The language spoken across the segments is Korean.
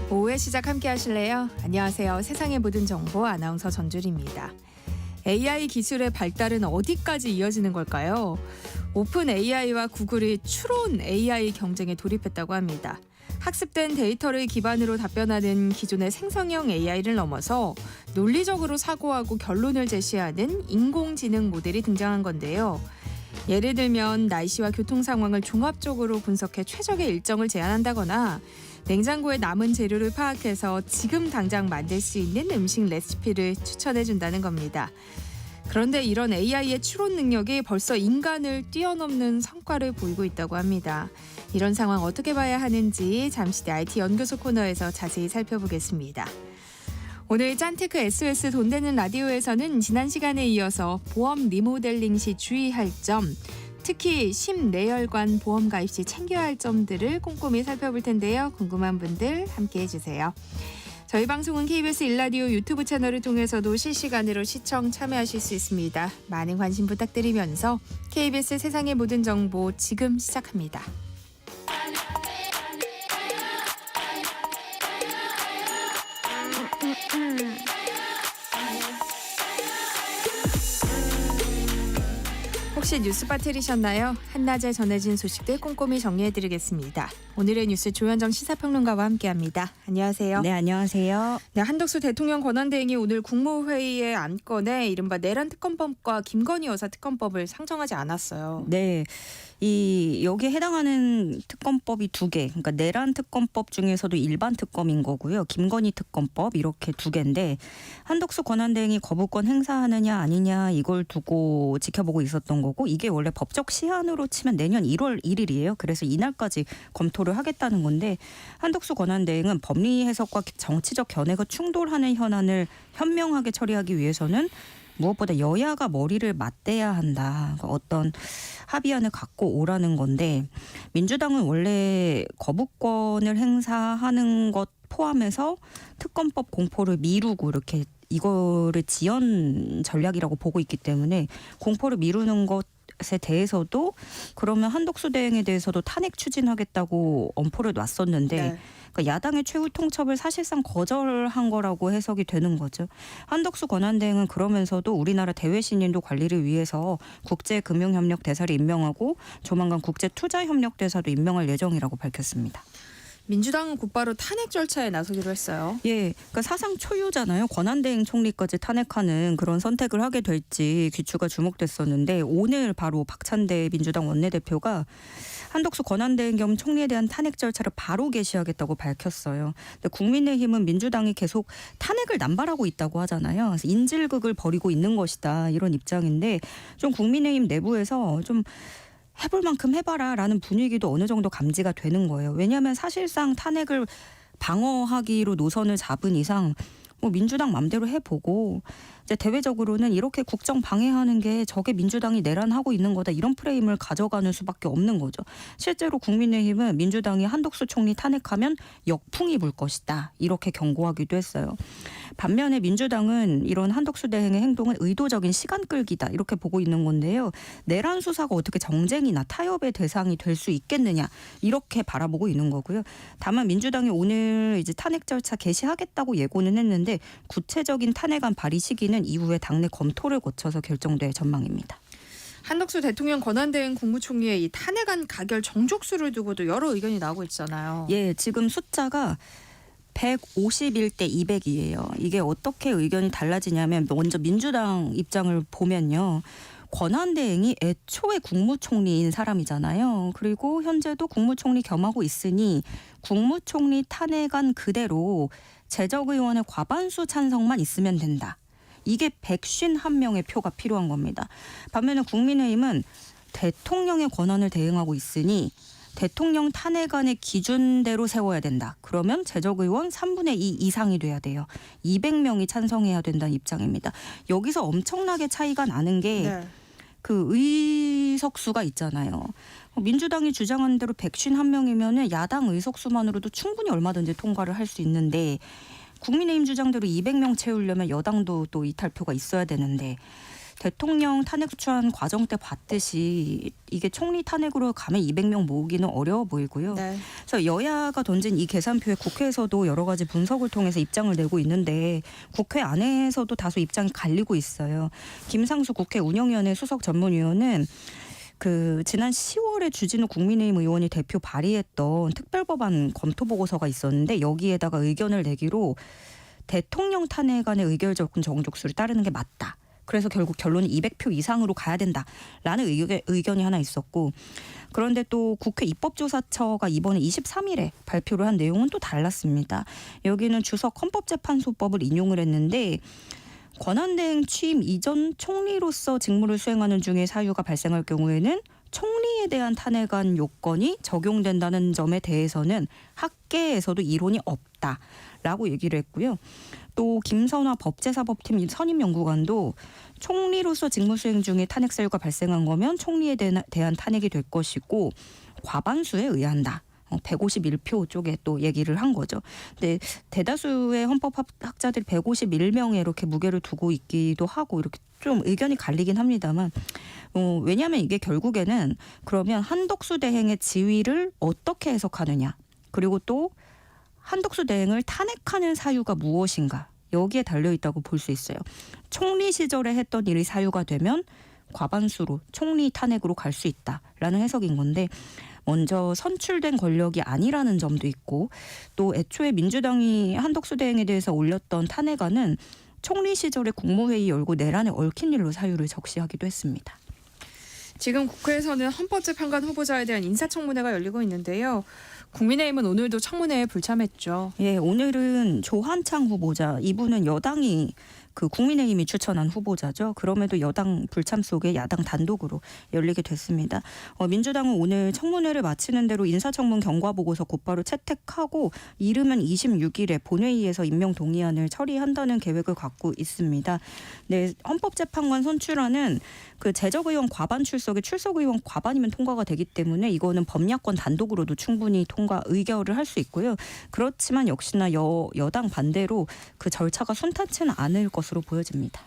오후의 시작 함께 하실래요? 안녕하세요. 세상의 모든 정보 아나운서 전주리입니다. AI 기술의 발달은 어디까지 이어지는 걸까요? 오픈 AI와 구글이 추론 AI 경쟁에 돌입했다고 합니다. 학습된 데이터를 기반으로 답변하는 기존의 생성형 AI를 넘어서 논리적으로 사고하고 결론을 제시하는 인공지능 모델이 등장한 건데요. 예를 들면 날씨와 교통 상황을 종합적으로 분석해 최적의 일정을 제안한다거나 냉장고에 남은 재료를 파악해서 지금 당장 만들 수 있는 음식 레시피를 추천해준다는 겁니다. 그런데 이런 AI의 추론 능력이 벌써 인간을 뛰어넘는 성과를 보이고 있다고 합니다. 이런 상황 어떻게 봐야 하는지 잠시 뒤 IT 연구소 코너에서 자세히 살펴보겠습니다. 오늘 짠테크 SOS 돈 되는 라디오에서는 지난 시간에 이어서 보험 리모델링 시 주의할 점, 특히 심내혈관 보험 가입 시 챙겨야 할 점들을 꼼꼼히 살펴볼 텐데요. 궁금한 분들 함께해 주세요. 저희 방송은 KBS 1라디오 유튜브 채널을 통해서도 실시간으로 시청 참여하실 수 있습니다. 많은 관심 부탁드리면서 KBS 세상의 모든 정보 지금 시작합니다. 혹시 뉴스 빠뜨리셨나요? 한낮에 전해진 소식들 꼼꼼히 정리해드리겠습니다. 오늘의 뉴스 조현정 시사평론가와 함께합니다. 안녕하세요. 네, 안녕하세요. 네, 한덕수 대통령 권한대행이 오늘 국무회의의 안건에 이른바 내란 특검법과 김건희 여사 특검법을 상정하지 않았어요. 네. 여기에 해당하는 특검법이 두 개. 그러니까 내란 특검법 중에서도 일반 특검인 거고요. 김건희 특검법 이렇게 두 개인데 한덕수 권한대행이 거부권 행사하느냐 아니냐 이걸 두고 지켜보고 있었던 거고 이게 원래 법적 시한으로 치면 내년 1월 1일이에요. 그래서 이날까지 검토를 하겠다는 건데 한덕수 권한대행은 법리 해석과 정치적 견해가 충돌하는 현안을 현명하게 처리하기 위해서는 무엇보다 여야가 머리를 맞대야 한다. 어떤 합의안을 갖고 오라는 건데 민주당은 원래 거부권을 행사하는 것 포함해서 특검법 공포를 미루고 이렇게 이거를 지연 전략이라고 보고 있기 때문에 공포를 미루는 것에 대해서도 그러면 한덕수 대행에 대해서도 탄핵 추진하겠다고 엄포를 놨었는데 네. 그러니까 야당의 최후 통첩을 사실상 거절한 거라고 해석이 되는 거죠. 한덕수 권한대행은 그러면서도 우리나라 대외 신인도 관리를 위해서 국제금융협력 대사를 임명하고 조만간 국제투자협력 대사도 임명할 예정이라고 밝혔습니다. 민주당은 곧바로 탄핵 절차에 나서기로 했어요. 예, 그러니까 사상 초유잖아요. 권한대행 총리까지 탄핵하는 그런 선택을 하게 될지 귀추가 주목됐었는데 오늘 바로 박찬대 민주당 원내대표가 한덕수 권한대행 겸 총리에 대한 탄핵 절차를 바로 개시하겠다고 밝혔어요. 근데 국민의힘은 민주당이 계속 탄핵을 남발하고 있다고 하잖아요. 그래서 인질극을 벌이고 있는 것이다 이런 입장인데 좀 국민의힘 내부에서 좀 해볼 만큼 해봐라라는 분위기도 어느 정도 감지가 되는 거예요. 왜냐하면 사실상 탄핵을 방어하기로 노선을 잡은 이상 뭐 민주당 맘대로 해보고 이제 대외적으로는 이렇게 국정 방해하는 게 저게 민주당이 내란하고 있는 거다 이런 프레임을 가져가는 수밖에 없는 거죠. 실제로 국민의힘은 민주당이 한덕수 총리 탄핵하면 역풍이 불 것이다 이렇게 경고하기도 했어요. 반면에 민주당은 이런 한덕수 대행의 행동은 의도적인 시간 끌기다 이렇게 보고 있는 건데요. 내란 수사가 어떻게 정쟁이나 타협의 대상이 될 수 있겠느냐 이렇게 바라보고 있는 거고요. 다만 민주당이 오늘 이제 탄핵 절차 개시하겠다고 예고는 했는데 구체적인 탄핵안 발의 시기는 이후에 당내 검토를 거쳐서 결정될 전망입니다. 한덕수 대통령 권한대행 국무총리의 이 탄핵안 가결 정족수를 두고도 여러 의견이 나오고 있잖아요. 예, 지금 숫자가 151대 200이에요. 이게 어떻게 의견이 달라지냐면 먼저 민주당 입장을 보면요. 권한대행이 애초에 국무총리인 사람이잖아요. 그리고 현재도 국무총리 겸하고 있으니 국무총리 탄핵안 그대로 재적의원의 과반수 찬성만 있으면 된다. 이게 151명의 표가 필요한 겁니다. 반면에 국민의힘은 대통령의 권한을 대행하고 있으니 대통령 탄핵안의 기준대로 세워야 된다. 그러면 재적의원 3분의 2 이상이 돼야 돼요. 200명이 찬성해야 된다는 입장입니다. 여기서 엄청나게 차이가 나는 게 그 의석수가 있잖아요. 민주당이 주장하는 대로 151명이면 야당 의석수만으로도 충분히 얼마든지 통과를 할 수 있는데 국민의힘 주장대로 200명 채우려면 여당도 또 이탈표가 있어야 되는데 대통령 탄핵 추천 과정 때 봤듯이 이게 총리 탄핵으로 가면 200명 모으기는 어려워 보이고요. 네. 그래서 여야가 던진 이 계산표에 국회에서도 여러 가지 분석을 통해서 입장을 내고 있는데 국회 안에서도 다소 입장이 갈리고 있어요. 김상수 국회 운영위원회 수석 전문위원은 지난 10월에 주진우 국민의힘 의원이 대표 발의했던 특별법안 검토 보고서가 있었는데 여기에다가 의견을 내기로 대통령 탄핵안의 의결적 정족수를 따르는 게 맞다. 그래서 결국 결론이 200표 이상으로 가야 된다라는 의견이 하나 있었고, 그런데 또 국회 입법조사처가 이번에 23일에 발표를 한 내용은 또 달랐습니다. 여기는 주석 헌법재판소법을 인용을 했는데 권한대행 취임 이전 총리로서 직무를 수행하는 중에 사유가 발생할 경우에는 총리에 대한 탄핵안 요건이 적용된다는 점에 대해서는 학계에서도 이론이 없다라고 얘기를 했고요. 또 김선화 법제사법팀 선임연구관도 총리로서 직무 수행 중에 탄핵 사유가 발생한 거면 총리에 대한 탄핵이 될 것이고 과반수에 의한다. 151표 쪽에 또 얘기를 한 거죠. 근데 대다수의 헌법학자들이 151명에 이렇게 무게를 두고 있기도 하고 이렇게 좀 의견이 갈리긴 합니다만 왜냐하면 이게 결국에는 그러면 한덕수 대행의 지위를 어떻게 해석하느냐, 그리고 또 한덕수 대행을 탄핵하는 사유가 무엇인가, 여기에 달려있다고 볼 수 있어요. 총리 시절에 했던 일이 사유가 되면 과반수로 총리 탄핵으로 갈 수 있다라는 해석인 건데, 먼저 선출된 권력이 아니라는 점도 있고, 또 애초에 민주당이 한덕수 대행에 대해서 올렸던 탄핵안은 총리 시절에 국무회의 열고 내란에 얽힌 일로 사유를 적시하기도 했습니다. 지금 국회에서는 헌법재판관 후보자에 대한 인사청문회가 열리고 있는데요. 국민의힘은 오늘도 청문회에 불참했죠. 예, 오늘은 조한창 후보자, 이분은 여당이 국민의힘이 추천한 후보자죠. 그럼에도 여당 불참 속에 야당 단독으로 열리게 됐습니다. 민주당은 오늘 청문회를 마치는 대로 인사청문 경과보고서 곧바로 채택하고 이르면 26일에 본회의에서 임명 동의안을 처리한다는 계획을 갖고 있습니다. 네, 헌법재판관 선출안은 재적의원 과반 출석에 출석의원 과반이면 통과가 되기 때문에 이거는 범야권 단독으로도 충분히 의결을 할 수 있고요. 그렇지만 역시나 여당 반대로 그 절차가 순탄치는 않을 것으로 보여집니다.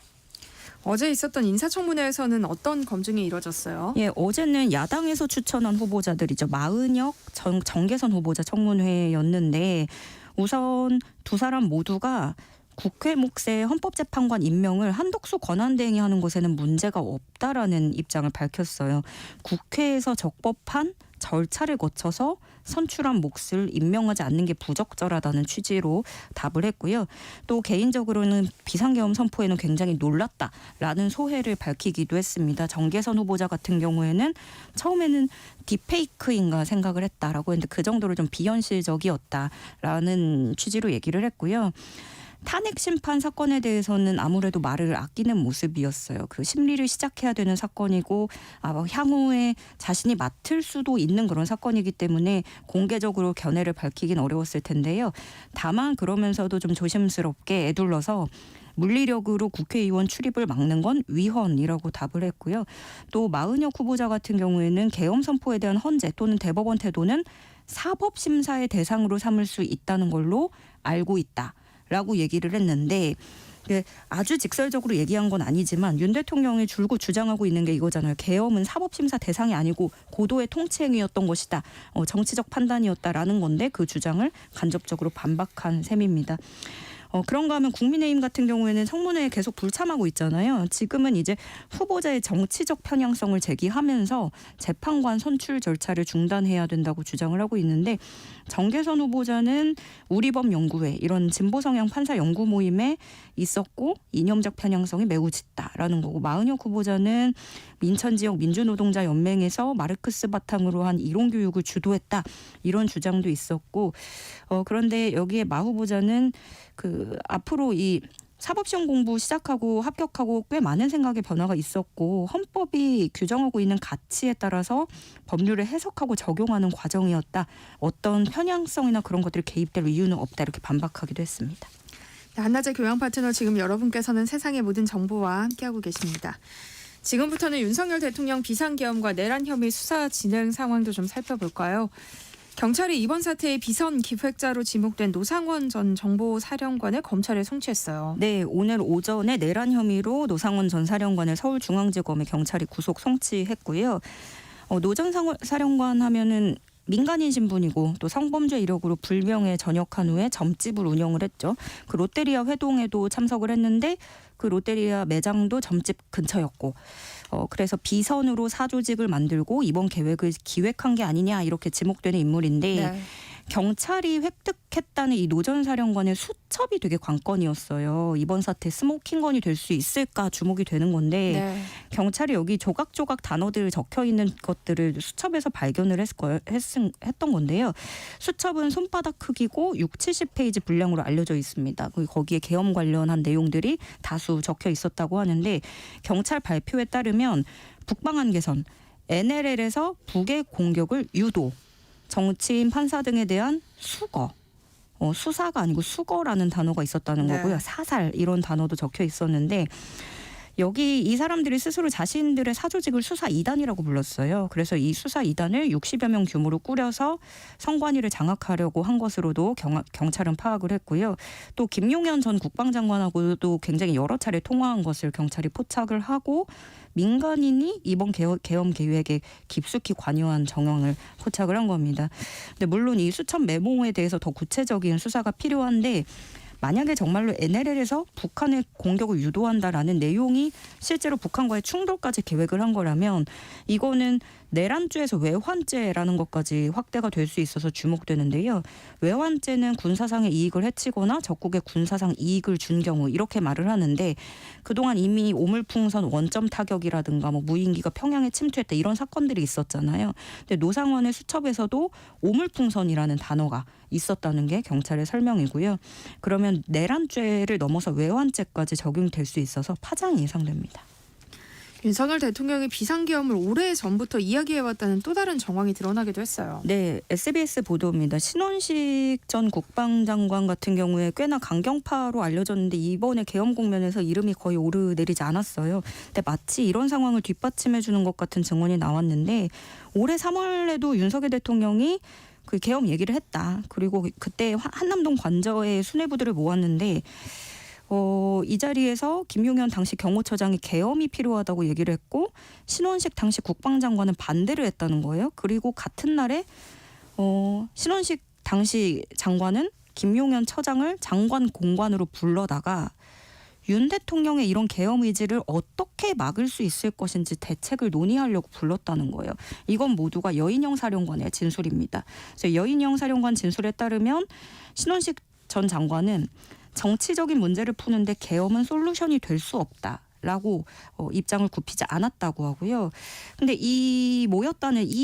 어제 있었던 인사청문회에서는 어떤 검증이 이뤄졌어요? 예, 어제는 야당에서 추천한 후보자들이죠. 마은혁, 정계선 후보자 청문회였는데 우선 두 사람 모두가 국회 몫의 헌법재판관 임명을 한덕수 권한대행이 하는 것에는 문제가 없다라는 입장을 밝혔어요. 국회에서 적법한 절차를 거쳐서 선출한 몫을 임명하지 않는 게 부적절하다는 취지로 답을 했고요. 또 개인적으로는 비상계엄 선포에는 굉장히 놀랐다라는 소회를 밝히기도 했습니다. 정계선 후보자 같은 경우에는 처음에는 딥페이크인가 생각을 했다라고 했는데 그 정도로 좀 비현실적이었다라는 취지로 얘기를 했고요. 탄핵 심판 사건에 대해서는 아무래도 말을 아끼는 모습이었어요. 심리를 시작해야 되는 사건이고 향후에 자신이 맡을 수도 있는 그런 사건이기 때문에 공개적으로 견해를 밝히긴 어려웠을 텐데요. 다만 그러면서도 좀 조심스럽게 애둘러서 물리력으로 국회의원 출입을 막는 건 위헌이라고 답을 했고요. 또 마은혁 후보자 같은 경우에는 계엄 선포에 대한 헌재 또는 대법원 태도는 사법심사의 대상으로 삼을 수 있다는 걸로 알고 있다. 라고 얘기를 했는데 아주 직설적으로 얘기한 건 아니지만 윤 대통령이 줄곧 주장하고 있는 게 이거잖아요. 계엄은 사법심사 대상이 아니고 고도의 통치행위였던 것이다. 정치적 판단이었다라는 건데 그 주장을 간접적으로 반박한 셈입니다. 그런가 하면 국민의힘 같은 경우에는 청문회에 계속 불참하고 있잖아요. 지금은 이제 후보자의 정치적 편향성을 제기하면서 재판관 선출 절차를 중단해야 된다고 주장을 하고 있는데 정계선 후보자는 우리법 연구회 이런 진보 성향 판사 연구 모임에 있었고 이념적 편향성이 매우 짙다라는 거고, 마은혁 후보자는 민천 지역 민주노동자 연맹에서 마르크스 바탕으로 한 이론 교육을 주도했다 이런 주장도 있었고, 그런데 여기에 마 후보자는 앞으로 이 사법시험 공부 시작하고 합격하고 꽤 많은 생각의 변화가 있었고 헌법이 규정하고 있는 가치에 따라서 법률을 해석하고 적용하는 과정이었다. 어떤 편향성이나 그런 것들이 개입될 이유는 없다. 이렇게 반박하기도 했습니다. 한낮의 교양 파트너 지금 여러분께서는 세상의 모든 정보와 함께하고 계십니다. 지금부터는 윤석열 대통령 비상계엄과 내란 혐의 수사 진행 상황도 좀 살펴볼까요? 경찰이 이번 사태의 비선 기획자로 지목된 노상원 전 정보사령관을 검찰에 송치했어요. 네, 오늘 오전에 내란 혐의로 노상원 전 사령관을 서울중앙지검에 경찰이 구속 송치했고요. 노 전 사령관 하면은 민간인 신분이고 또 성범죄 이력으로 불명예 전역한 후에 점집을 운영을 했죠. 그 롯데리아 회동에도 참석을 했는데 그 롯데리아 매장도 점집 근처였고 그래서 비선으로 사조직을 만들고 이번 계획을 기획한 게 아니냐 이렇게 지목되는 인물인데 네. 경찰이 획득했다는 이 노 전 사령관의 수첩이 되게 관건이었어요. 이번 사태 스모킹건이 될 수 있을까 주목이 되는 건데 네. 경찰이 여기 조각조각 단어들 적혀 있는 것들을 수첩에서 발견을 했던 건데요. 수첩은 손바닥 크기고 6, 70페이지 분량으로 알려져 있습니다. 거기에 계엄 관련한 내용들이 다수 적혀 있었다고 하는데 경찰 발표에 따르면 북방한 개선, NLL에서 북의 공격을 유도, 정치인, 판사 등에 대한 수거, 수사가 아니고 수거라는 단어가 있었다는 네. 거고요. 사살 이런 단어도 적혀 있었는데 여기 이 사람들이 스스로 자신들의 사조직을 수사 2단이라고 불렀어요. 그래서 이 수사 2단을 60여 명 규모로 꾸려서 선관위를 장악하려고 한 것으로도 경찰은 파악을 했고요. 또 김용현 전 국방장관하고도 굉장히 여러 차례 통화한 것을 경찰이 포착을 하고 민간인이 이번 계엄 계획에 깊숙이 관여한 정황을 포착을 한 겁니다. 근데 물론 이 수첩 메모에 대해서 더 구체적인 수사가 필요한데 만약에 정말로 NLL에서 북한의 공격을 유도한다라는 내용이 실제로 북한과의 충돌까지 계획을 한 거라면 이거는 내란죄에서 외환죄라는 것까지 확대가 될 수 있어서 주목되는데요. 외환죄는 군사상의 이익을 해치거나 적국의 군사상 이익을 준 경우 이렇게 말을 하는데 그동안 이미 오물풍선 원점 타격이라든가 무인기가 평양에 침투했다 이런 사건들이 있었잖아요. 근데 노상원의 수첩에서도 오물풍선이라는 단어가 있었다는 게 경찰의 설명이고요. 그러면 내란죄를 넘어서 외환죄까지 적용될 수 있어서 파장이 예상됩니다. 윤석열 대통령이 비상계엄을 오래전부터 이야기해왔다는 또 다른 정황이 드러나기도 했어요. 네, SBS 보도입니다. 신원식 전 국방장관 같은 경우에 꽤나 강경파로 알려졌는데 이번에 계엄 국면에서 이름이 거의 오르내리지 않았어요. 근데 마치 이런 상황을 뒷받침해주는 것 같은 증언이 나왔는데 올해 3월에도 윤석열 대통령이 그 계엄 얘기를 했다. 그리고 그때 한남동 관저에 수뇌부들을 모았는데 이 자리에서 김용현 당시 경호처장이 계엄이 필요하다고 얘기를 했고 신원식 당시 국방장관은 반대를 했다는 거예요. 그리고 같은 날에 신원식 당시 장관은 김용현 처장을 장관 공관으로 불러다가 윤 대통령의 이런 계엄 의지를 어떻게 막을 수 있을 것인지 대책을 논의하려고 불렀다는 거예요. 이건 모두가 여인영 사령관의 진술입니다. 그래서 여인영 사령관 진술에 따르면 신원식 전 장관은 정치적인 문제를 푸는데 계엄은 솔루션이 될 수 없다라고 입장을 굽히지 않았다고 하고요. 근데 이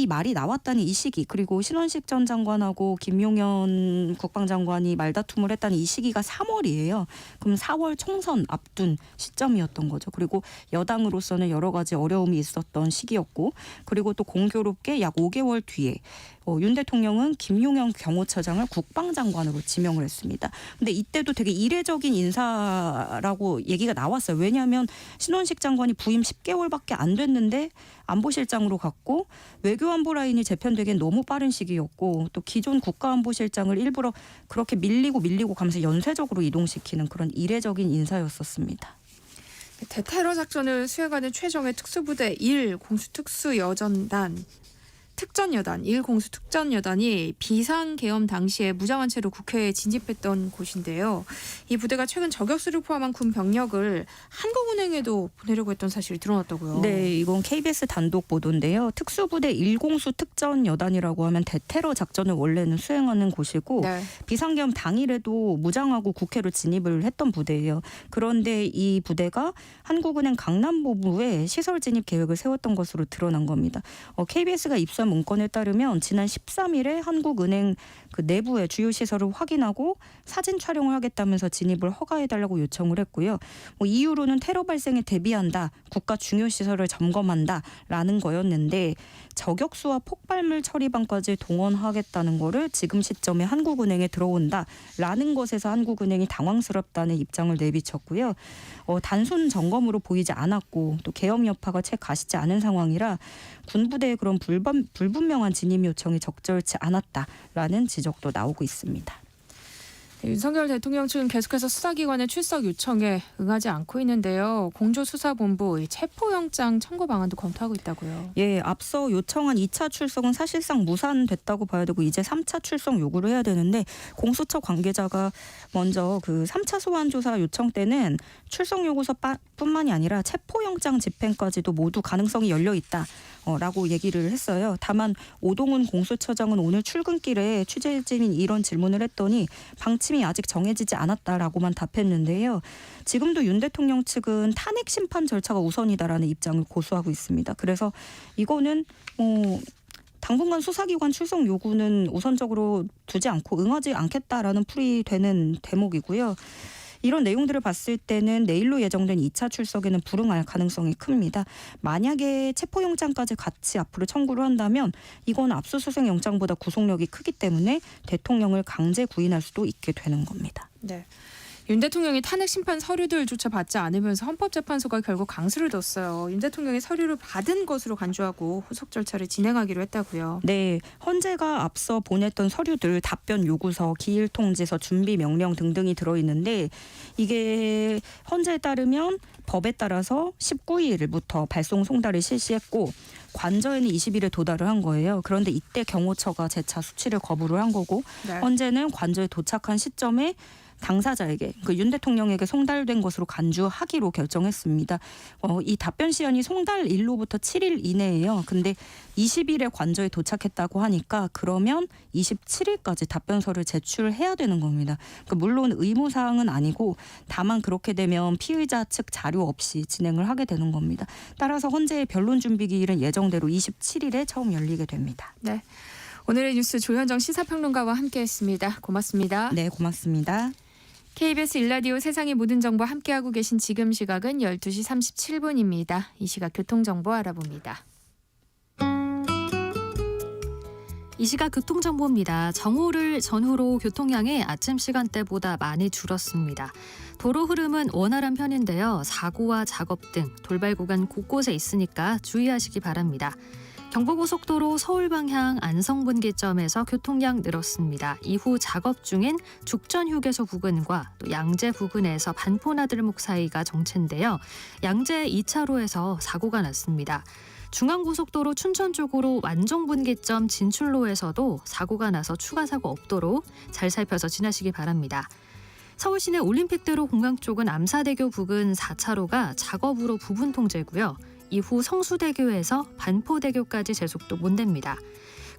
말이 나왔다는 이 시기 그리고 신원식 전 장관하고 김용현 국방장관이 말다툼을 했다는 이 시기가 3월이에요. 그럼 4월 총선 앞둔 시점이었던 거죠. 그리고 여당으로서는 여러 가지 어려움이 있었던 시기였고 그리고 또 공교롭게 약 5개월 뒤에 윤 대통령은 김용현 경호처장을 국방장관으로 지명을 했습니다. 근데 이때도 되게 이례적인 인사라고 얘기가 나왔어요. 왜냐하면 신원식 장관이 부임 10개월밖에 안 됐는데 안보실장으로 갔고 외교안보 라인이 재편되기엔 너무 빠른 시기였고 또 기존 국가안보실장을 일부러 그렇게 밀리고 가면서 연쇄적으로 이동시키는 그런 이례적인 인사였었습니다. 대테러 작전을 수행하는 최정예 특수부대 1 공수특수여전단 특전여단 1공수특전여단이 비상계엄 당시에 무장한 채로 국회에 진입했던 곳인데요. 이 부대가 최근 저격수를 포함한 군 병력을 한국은행에도 보내려고 했던 사실이 드러났다고요. 네, 이건 KBS 단독 보도인데요. 특수부대 1공수특전여단이라고 하면 대테러 작전을 원래는 수행하는 곳이고 네. 비상계엄 당일에도 무장하고 국회로 진입을 했던 부대예요. 그런데 이 부대가 한국은행 강남본부에 시설 진입 계획을 세웠던 것으로 드러난 겁니다. KBS가 입수한 문건에 따르면 지난 13일에 한국은행 그 내부의 주요 시설을 확인하고 사진 촬영을 하겠다면서 진입을 허가해달라고 요청을 했고요. 뭐 이유로는 테러 발생에 대비한다, 국가 중요 시설을 점검한다라는 거였는데 저격수와 폭발물 처리반까지 동원하겠다는 거를 지금 시점에 한국은행에 들어온다라는 것에서 한국은행이 당황스럽다는 입장을 내비쳤고요. 단순 점검으로 보이지 않았고 또 계엄 여파가 채 가시지 않은 상황이라 군부대의 그런 불분명한 진입 요청이 적절치 않았다라는 지적도 나오고 있습니다. 윤석열 대통령 측은 계속해서 수사기관의 출석 요청에 응하지 않고 있는데요. 공조수사본부 체포영장 청구 방안도 검토하고 있다고요. 예, 앞서 요청한 2차 출석은 사실상 무산됐다고 봐야 되고 이제 3차 출석 요구를 해야 되는데 공수처 관계자가 먼저 그 3차 소환 조사 요청 때는 출석 요구서뿐만이 아니라 체포영장 집행까지도 모두 가능성이 열려 있다. 라고 얘기를 했어요. 다만 오동훈 공수처장은 오늘 출근길에 취재진이 이런 질문을 했더니 방침이 아직 정해지지 않았다라고만 답했는데요. 지금도 윤 대통령 측은 탄핵 심판 절차가 우선이다라는 입장을 고수하고 있습니다. 그래서 이거는 당분간 수사기관 출석 요구는 우선적으로 두지 않고 응하지 않겠다라는 풀이 되는 대목이고요. 이런 내용들을 봤을 때는 내일로 예정된 2차 출석에는 불응할 가능성이 큽니다. 만약에 체포영장까지 같이 앞으로 청구를 한다면 이건 압수수색 영장보다 구속력이 크기 때문에 대통령을 강제 구인할 수도 있게 되는 겁니다. 네. 윤 대통령이 탄핵 심판 서류들조차 받지 않으면서 헌법재판소가 결국 강수를 뒀어요. 윤 대통령이 서류를 받은 것으로 간주하고 후속 절차를 진행하기로 했다고요. 네, 헌재가 앞서 보냈던 서류들 답변 요구서, 기일 통지서, 준비 명령 등등이 들어있는데 이게 헌재에 따르면 법에 따라서 19일부터 발송 송달을 실시했고 관저에는 20일에 도달을 한 거예요. 그런데 이때 경호처가 재차 수치를 거부를 한 거고 네. 헌재는 관저에 도착한 시점에 당사자에게 윤 대통령에게 송달된 것으로 간주하기로 결정했습니다. 이 답변 시한이 송달일로부터 7일 이내예요. 근데 20일에 관저에 도착했다고 하니까 그러면 27일까지 답변서를 제출해야 되는 겁니다. 그러니까 물론 의무사항은 아니고 다만 그렇게 되면 피의자 측 자료 없이 진행을 하게 되는 겁니다. 따라서 헌재의 변론 준비 기일은 예정대로 27일에 처음 열리게 됩니다. 네. 오늘의 뉴스 조현정 시사평론가와 함께했습니다. 고맙습니다. 네, 고맙습니다. KBS 일라디오 세상의 모든 정보 함께하고 계신 지금 시각은 12시 37분입니다. 이 시각 교통정보 알아봅니다. 이 시각 교통정보입니다. 정오를 전후로 교통량이 아침 시간대보다 많이 줄었습니다. 도로 흐름은 원활한 편인데요. 사고와 작업 등 돌발 구간 곳곳에 있으니까 주의하시기 바랍니다. 경부고속도로 서울 방향 안성분기점에서 교통량 늘었습니다. 이후 작업 중인 죽전휴게소 부근과 또 양재 부근에서 반포나들목 사이가 정체인데요. 양재 2차로에서 사고가 났습니다. 중앙고속도로 춘천 쪽으로 완종분기점 진출로에서도 사고가 나서 추가 사고 없도록 잘 살펴서 지나시기 바랍니다. 서울시내 올림픽대로 공항 쪽은 암사대교 부근 4차로가 작업으로 부분 통제고요. 이후 성수대교에서 반포대교까지 제속도 못냅니다.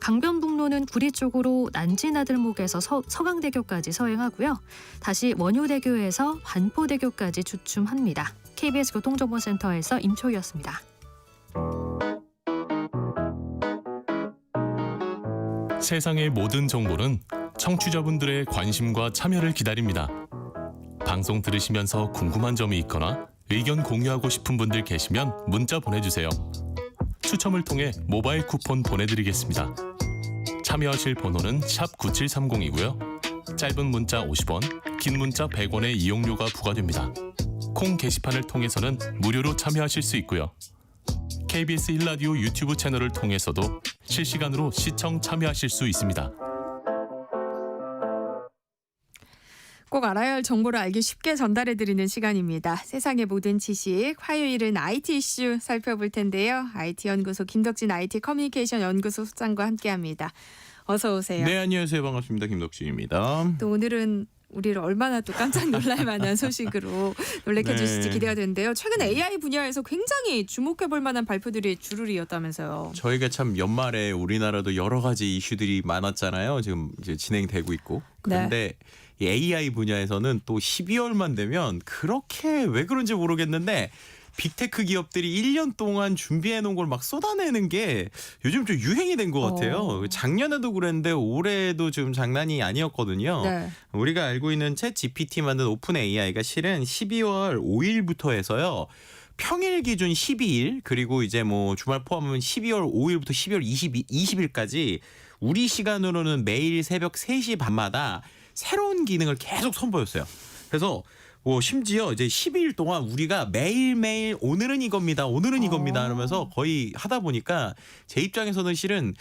강변북로는 구리 쪽으로 난지나들목에서 서강대교까지 서행하고요. 다시 원효대교에서 반포대교까지 주춤합니다. KBS 교통정보센터에서 임초희였습니다. 세상의 모든 정보는 청취자분들의 관심과 참여를 기다립니다. 방송 들으시면서 궁금한 점이 있거나 의견 공유하고 싶은 분들 계시면 문자 보내주세요. 추첨을 통해 모바일 쿠폰 보내드리겠습니다. 참여하실 번호는 샵 9730이고요. 짧은 문자 50원, 긴 문자 100원의 이용료가 부과됩니다. 콩 게시판을 통해서는 무료로 참여하실 수 있고요. KBS 1라디오 유튜브 채널을 통해서도 실시간으로 시청 참여하실 수 있습니다. 꼭 알아야 할 정보를 알기 쉽게 전달해드리는 시간입니다. 세상의 모든 지식, 화요일은 IT 이슈 살펴볼 텐데요. IT연구소 김덕진 IT 커뮤니케이션 연구소 소장과 함께합니다. 어서 오세요. 네, 안녕하세요. 반갑습니다. 김덕진입니다. 또 오늘은 우리를 얼마나 또 깜짝 놀랄 만한 소식으로 놀래켜 네. 주실지 기대가 되는데요. 최근 AI 분야에서 굉장히 주목해볼 만한 발표들이 주르리였다면서요. 저희가 참 연말에 우리나라도 여러 가지 이슈들이 많았잖아요. 지금 이제 진행되고 있고. 그런데 이 AI 분야에서는 또 12월만 되면 그렇게 왜 그런지 모르겠는데 빅테크 기업들이 1년 동안 준비해 놓은 걸 막 쏟아내는 게 요즘 좀 유행이 된 것 같아요. 작년에도 그랬는데 올해도 좀 장난이 아니었거든요. 네. 우리가 알고 있는 챗 GPT 만든 오픈 AI가 실은 12월 5일부터 해서요. 평일 기준 12일 그리고 이제 뭐 주말 포함하면 12월 5일부터 12월 20일까지 우리 시간으로는 매일 새벽 3시 반마다 새로운 기능을 계속 선보였어요. 그래서 심지어 이제 12일 동안 우리가 매일매일 오늘은 이겁니다. 오늘은 이겁니다. 하면서 거의 하다 보니까 제 입장에서는 실은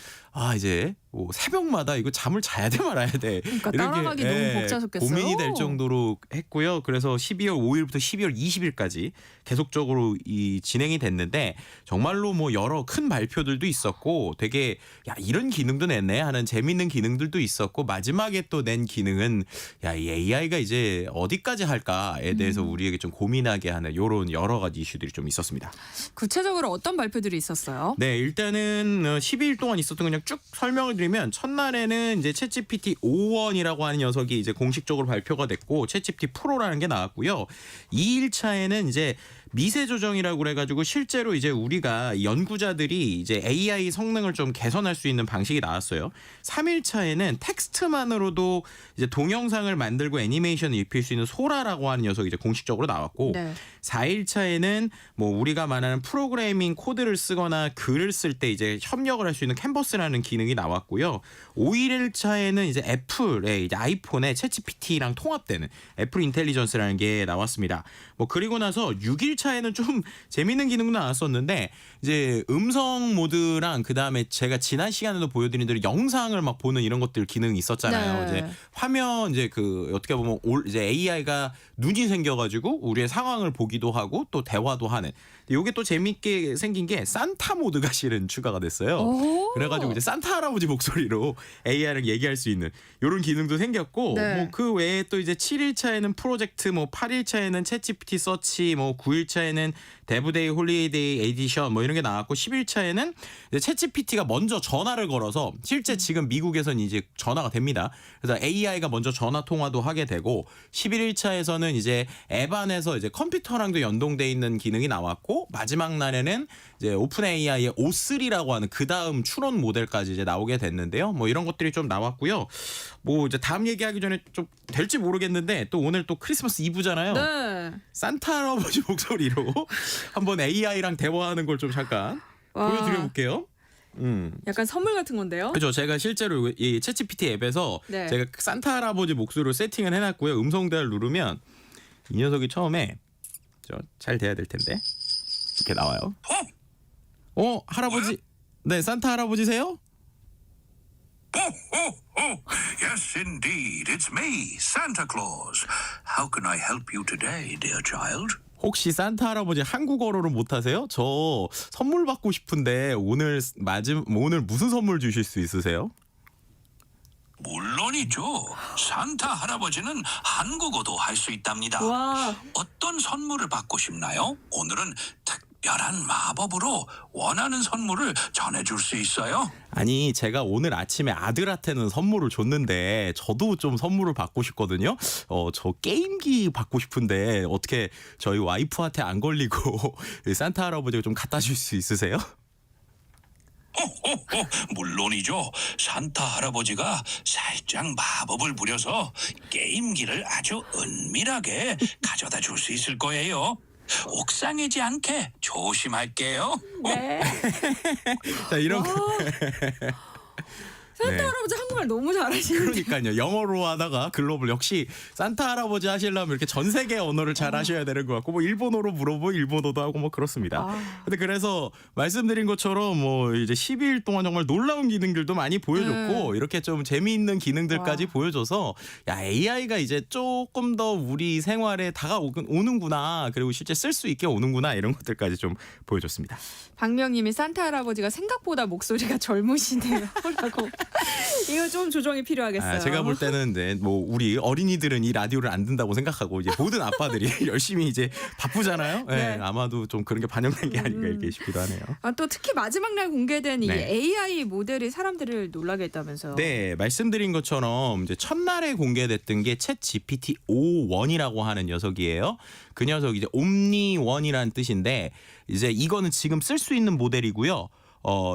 이제 새벽마다 이거 잠을 자야 돼 말아야 돼. 그러니까 따라가기 너무 벅차셨겠어요. 고민이 될 정도로 했고요. 그래서 12월 5일부터 12월 20일까지 계속적으로 이 진행이 됐는데 정말로 뭐 여러 큰 발표들도 있었고 되게 야 이런 기능도 냈네 하는 재밌는 기능들도 있었고 마지막에 또 낸 기능은 야 이 AI가 이제 어디까지 할까에 대해서 우리에게 좀 고민하게 하는 이런 여러 가지 이슈들이 좀 있었습니다. 구체적으로 어떤 발표들이 있었어요? 네, 일단은 12일 동안 있었던 그냥 쭉 설명을 드리면 첫날에는 이제 챗GPT 5원이라고 하는 녀석이 이제 공식적으로 발표가 됐고 챗GPT 프로라는 게 나왔고요. 2일차에는 이제 미세 조정이라고 그래가지고 실제로 이제 우리가 연구자들이 이제 AI 성능을 좀 개선할 수 있는 방식이 나왔어요. 3일차에는 텍스트만으로도 이제 동영상을 만들고 애니메이션을 입힐 수 있는 소라라고 하는 녀석이 이제 공식적으로 나왔고 네. 4일차에는 뭐 우리가 말하는 프로그래밍 코드를 쓰거나 글을 쓸 때 이제 협력을 할 수 있는 캔버스라는 기능이 나왔고요. 5일차에는 이제 애플의 이제 아이폰에 챗GPT랑 통합되는 애플 인텔리전스라는 게 나왔습니다. 뭐 그리고 나서 6일차에는 좀 재밌는 기능도 나왔었는데 이제 음성 모드랑 그다음에 제가 지난 시간에도 보여드린 대로 영상을 막 보는 이런 것들 기능이 있었잖아요. 네. 이제 화면 이제 그 어떻게 보면 이제 AI가 눈이 생겨가지고 우리의 상황을 보기도 하고 또 대화도 하는. 이게 또 재밌게 생긴 게 산타 모드가 실은 추가가 됐어요. 그래가지고 이제 산타 할아버지 목소리로 AI랑 얘기할 수 있는 이런 기능도 생겼고, 네. 뭐 그 외에 또 이제 7일차에는 프로젝트, 뭐 8일차에는 챗GPT 서치, 뭐 9일차에는 데브데이 홀리데이 에디션 뭐 이런 게 나왔고 10일차에는 챗GPT가 먼저 전화를 걸어서 실제 지금 미국에서는 이제 전화가 됩니다. 그래서 AI가 먼저 전화 통화도 하게 되고 11일차에서는 이제 앱 안에서 이제 컴퓨터랑도 연동돼 있는 기능이 나왔고 마지막 날에는 이제 오픈 AI의 O3라고 하는 그 다음 추론 모델까지 이제 나오게 됐는데요. 뭐 이런 것들이 좀 나왔고요. 뭐 이제 다음 얘기하기 전에 좀 될지 모르겠는데 또 오늘 또 크리스마스 이브잖아요. 네. 산타 할아버지 목소리로 한번 AI랑 대화하는 걸 좀 잠깐 와. 보여드려 볼게요. 약간 선물 같은 건데요. 그렇죠. 제가 실제로 이 챗GPT 앱에서 네. 제가 산타 할아버지 목소리로 세팅을 해놨고요. 음성 대화를 누르면 이 녀석이 처음에 잘 돼야 될 텐데 이렇게 나와요. 할아버지, 네 산타 할아버지세요? Yes, indeed. It's me, Santa Claus. How can I help you today, dear child? 혹시 산타 할아버지 한국어로는 못하세요? 저 선물 받고 싶은데 오늘 무슨 선물 주실 수 있으세요? 물론이죠. 산타 할아버지는 한국어도 할 수 있답니다. 와. 어떤 선물을 받고 싶나요? 오늘은 특별한 마법으로 원하는 선물을 전해줄 수 있어요. 아니 제가 오늘 아침에 아들한테는 선물을 줬는데 저도 좀 선물을 받고 싶거든요. 저 게임기 받고 싶은데 어떻게 저희 와이프한테 안 걸리고 산타 할아버지가 좀 갖다 줄 수 있으세요? 물론이죠. 산타 할아버지가 살짝 마법을 부려서 게임기를 아주 은밀하게 가져다 줄 수 있을 거예요. 옥상이지 않게 조심할게요. 네. 자 이런 산타 네. 할아버지 한국말 너무 잘하시는데. 그러니까요. 영어로 하다가 글로벌 역시 산타 할아버지 하시려면 이렇게 전 세계 언어를 잘 하셔야 되는 것 같고 뭐 일본어로 물어보면 일본어도 하고 뭐 그렇습니다. 근데 그래서 말씀드린 것처럼 뭐 이제 12일 동안 정말 놀라운 기능들도 많이 보여줬고 이렇게 좀 재미있는 기능들까지 보여줘서 야 AI가 이제 조금 더 우리 생활에 다가오는구나 그리고 실제 쓸 수 있게 오는구나 이런 것들까지 좀 보여줬습니다. 박명님이 산타 할아버지가 생각보다 목소리가 젊으시네요. 라고. 이거 좀 조정이 필요하겠어요. 제가 볼 때는 이제 뭐 우리 어린이들은 이 라디오를 안 듣는다고 생각하고 이제 모든 아빠들이 열심히 이제 바쁘잖아요. 네. 아마도 좀 그런 게 반영된 게 아닌가 이렇게 싶기도 하네요. 또 특히 마지막 날 공개된 이 네. AI 모델이 사람들을 놀라게 했다면서요. 네, 말씀드린 것처럼 이제 첫날에 공개됐던 게 챗 GPT 5.1이라고 하는 녀석이에요. 그 녀석 이제 옴니1이라는 뜻인데 이제 이거는 지금 쓸 수 있는 모델이고요.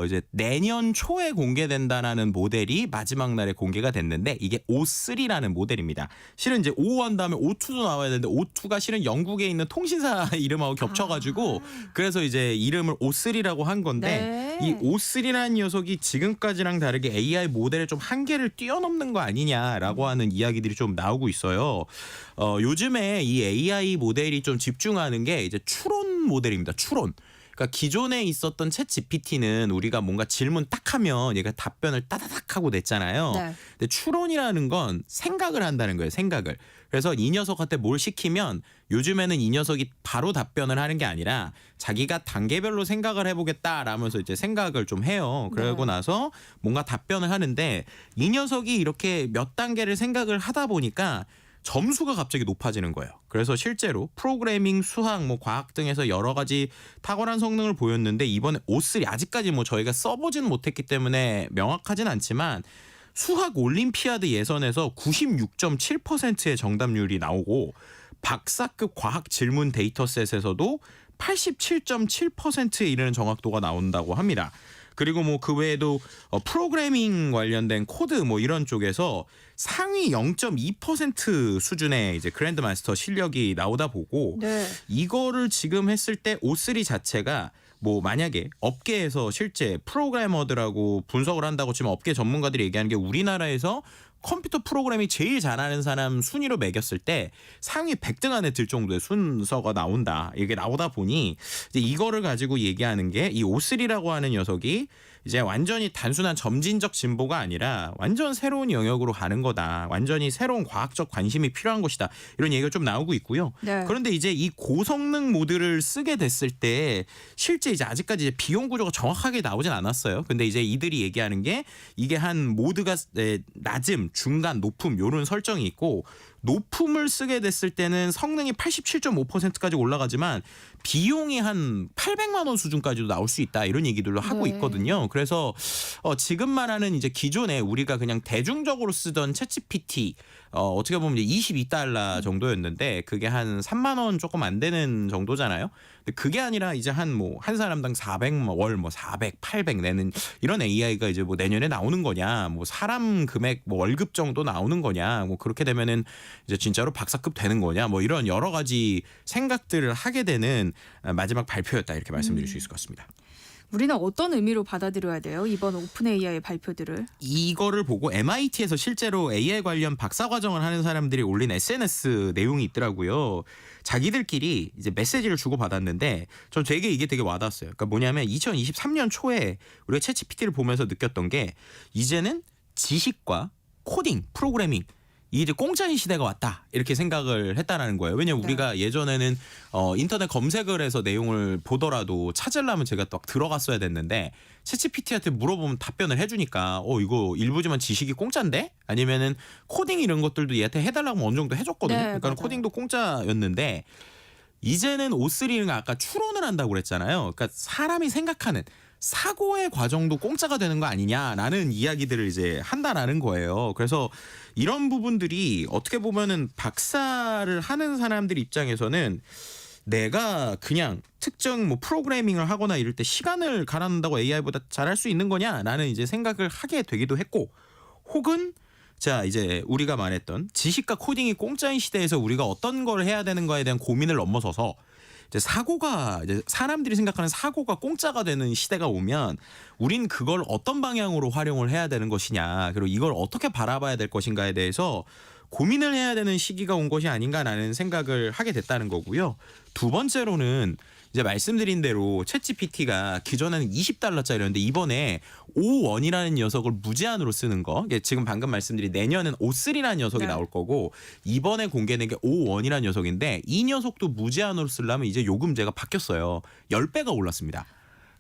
이제 내년 초에 공개된다라는 모델이 마지막 날에 공개가 됐는데 이게 O3라는 모델입니다. 실은 이제 O1 다음에 O2도 나와야 되는데 O2가 실은 영국에 있는 통신사 이름하고 겹쳐가지고 그래서 이제 이름을 O3라고 한 건데 네. 이 O3라는 녀석이 지금까지랑 다르게 AI 모델의 좀 한계를 뛰어넘는 거 아니냐라고 하는 이야기들이 좀 나오고 있어요. 요즘에 이 AI 모델이 좀 집중하는 게 이제 추론 모델입니다. 추론. 그러니까 기존에 있었던 챗 GPT는 우리가 뭔가 질문 딱 하면 얘가 답변을 따다닥 하고 냈잖아요. 네. 근데 추론이라는 건 생각을 한다는 거예요. 생각을. 그래서 이 녀석한테 뭘 시키면 요즘에는 이 녀석이 바로 답변을 하는 게 아니라 자기가 단계별로 생각을 해보겠다라면서 이제 생각을 좀 해요. 그러고 네. 나서 뭔가 답변을 하는데 이 녀석이 이렇게 몇 단계를 생각을 하다 보니까 점수가 갑자기 높아지는 거예요. 그래서 실제로 프로그래밍, 수학, 뭐 과학 등에서 여러 가지 탁월한 성능을 보였는데 이번에 O3 아직까지 뭐 저희가 써보진 못했기 때문에 명확하진 않지만 수학 올림피아드 예선에서 96.7%의 정답률이 나오고 박사급 과학 질문 데이터셋에서도 87.7%에 이르는 정확도가 나온다고 합니다. 그리고 뭐 그 외에도 프로그래밍 관련된 코드 뭐 이런 쪽에서 상위 0.2% 수준의 이제 그랜드 마스터 실력이 나오다 보고 네. 이거를 지금 했을 때 O3 자체가 뭐 만약에 업계에서 실제 프로그래머들하고 분석을 한다고 치면 업계 전문가들이 얘기하는 게 우리나라에서 컴퓨터 프로그래밍 제일 잘하는 사람 순위로 매겼을 때 상위 100등 안에 들 정도의 순서가 나온다. 이게 나오다 보니 이제 이거를 가지고 얘기하는 게 이 O3라고 하는 녀석이 이제 완전히 단순한 점진적 진보가 아니라 완전 새로운 영역으로 가는 거다. 완전히 새로운 과학적 관심이 필요한 것이다. 이런 얘기가 좀 나오고 있고요. 네. 그런데 이제 이 고성능 모드를 쓰게 됐을 때 실제 이제 아직까지 이제 비용 구조가 정확하게 나오진 않았어요. 근데 이제 이들이 얘기하는 게 이게 한 모드가 낮음, 중간, 높음 요런 설정이 있고 높음을 쓰게 됐을 때는 성능이 87.5%까지 올라가지만 비용이 한 800만 원 수준까지도 나올 수 있다 이런 얘기들도 하고 네. 있거든요. 그래서 지금 말하는 이제 기존에 우리가 그냥 대중적으로 쓰던 챗GPT 어떻게 보면 이제 $22 정도였는데 그게 한 3만 원 조금 안 되는 정도잖아요. 근데 그게 아니라 이제 한 사람당 400 월 400, 800 내는 이런 AI가 이제 뭐 내년에 나오는 거냐, 뭐 사람 금액 뭐 월급 정도 나오는 거냐, 뭐 그렇게 되면은 이제 진짜로 박사급 되는 거냐, 뭐 이런 여러 가지 생각들을 하게 되는 마지막 발표였다 이렇게 말씀드릴 수 있을 것 같습니다. 우리는 어떤 의미로 받아들여야 돼요? 이번 오픈 AI의 발표들을. 이거를 보고 MIT에서 실제로 AI 관련 박사 과정을 하는 사람들이 올린 SNS 내용이 있더라고요. 자기들끼리 이제 메시지를 주고 받았는데 전 되게 이게 되게 와닿았어요. 그러니까 뭐냐면 2023년 초에 우리가 챗GPT를 보면서 느꼈던 게 이제는 지식과 코딩, 프로그래밍 이제 공짜인 시대가 왔다 이렇게 생각을 했다라는 거예요. 왜냐면 우리가 예전에는 인터넷 검색을 해서 내용을 보더라도 찾으려면 제가 또 들어갔어야 됐는데 챗GPT한테 물어보면 답변을 해주니까 이거 일부지만 지식이 공짜인데? 아니면은 코딩 이런 것들도 얘한테 해달라고 어느 정도 해줬거든요. 네, 그러니까 맞아요. 코딩도 공짜였는데 이제는 O3는 아까 추론을 한다고 그랬잖아요. 그러니까 사람이 생각하는 사고의 과정도 공짜가 되는 거 아니냐라는 이야기들을 이제 한다라는 거예요. 그래서 이런 부분들이 어떻게 보면은 박사를 하는 사람들 입장에서는 내가 그냥 특정 뭐 프로그래밍을 하거나 이럴 때 시간을 갈아놓는다고 AI보다 잘할 수 있는 거냐라는 이제 생각을 하게 되기도 했고, 혹은 자 이제 우리가 말했던 지식과 코딩이 공짜인 시대에서 우리가 어떤 걸 해야 되는 거에 대한 고민을 넘어서서 이제 사고가 이제 사람들이 생각하는 사고가 공짜가 되는 시대가 오면 우린 그걸 어떤 방향으로 활용을 해야 되는 것이냐, 그리고 이걸 어떻게 바라봐야 될 것인가에 대해서 고민을 해야 되는 시기가 온 것이 아닌가라는 생각을 하게 됐다는 거고요. 두 번째로는 이제 말씀드린 대로 챗GPT가 기존에는 $20짜리였는데 이번에 O1이라는 녀석을 무제한으로 쓰는 거. 이게 지금 방금 말씀드린 내년은 O3라는 녀석이 네. 나올 거고 이번에 공개된 게 O1이라는 녀석인데 이 녀석도 무제한으로 쓰려면 이제 요금제가 바뀌었어요. 10배가 올랐습니다.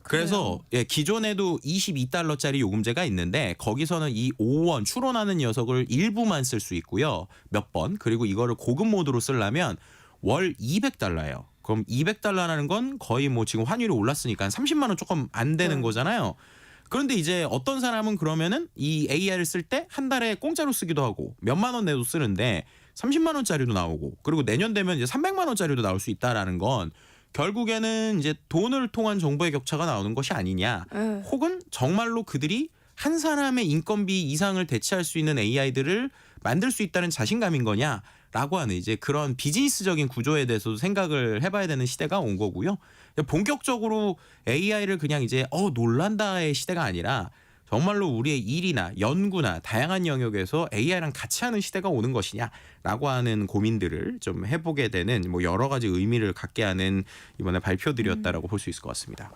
그래서 예, 기존에도 22달러짜리 요금제가 있는데 거기서는 이 5원 추론하는 녀석을 일부만 쓸 수 있고요. 몇 번. 그리고 이거를 고급 모드로 쓰려면 월 200달러예요. 그럼 200달러라는 건 거의 뭐 지금 환율이 올랐으니까 한 30만 원 조금 안 되는 거잖아요. 그런데 이제 어떤 사람은 그러면은 이 AI를 쓸 때 한 달에 공짜로 쓰기도 하고 몇만 원 내도 쓰는데 30만 원짜리도 나오고 그리고 내년 되면 이제 300만 원짜리도 나올 수 있다라는 건 결국에는 이제 돈을 통한 정보의 격차가 나오는 것이 아니냐. 혹은 정말로 그들이 한 사람의 인건비 이상을 대체할 수 있는 AI들을 만들 수 있다는 자신감인 거냐라고 하는 이제 그런 비즈니스적인 구조에 대해서도 생각을 해봐야 되는 시대가 온 거고요. 본격적으로 AI를 그냥 이제 놀란다의 시대가 아니라 정말로 우리의 일이나 연구나 다양한 영역에서 AI랑 같이 하는 시대가 오는 것이냐라고 하는 고민들을 좀 해보게 되는 뭐 여러 가지 의미를 갖게 하는 이번에 발표들이었다라고 볼 수 있을 것 같습니다.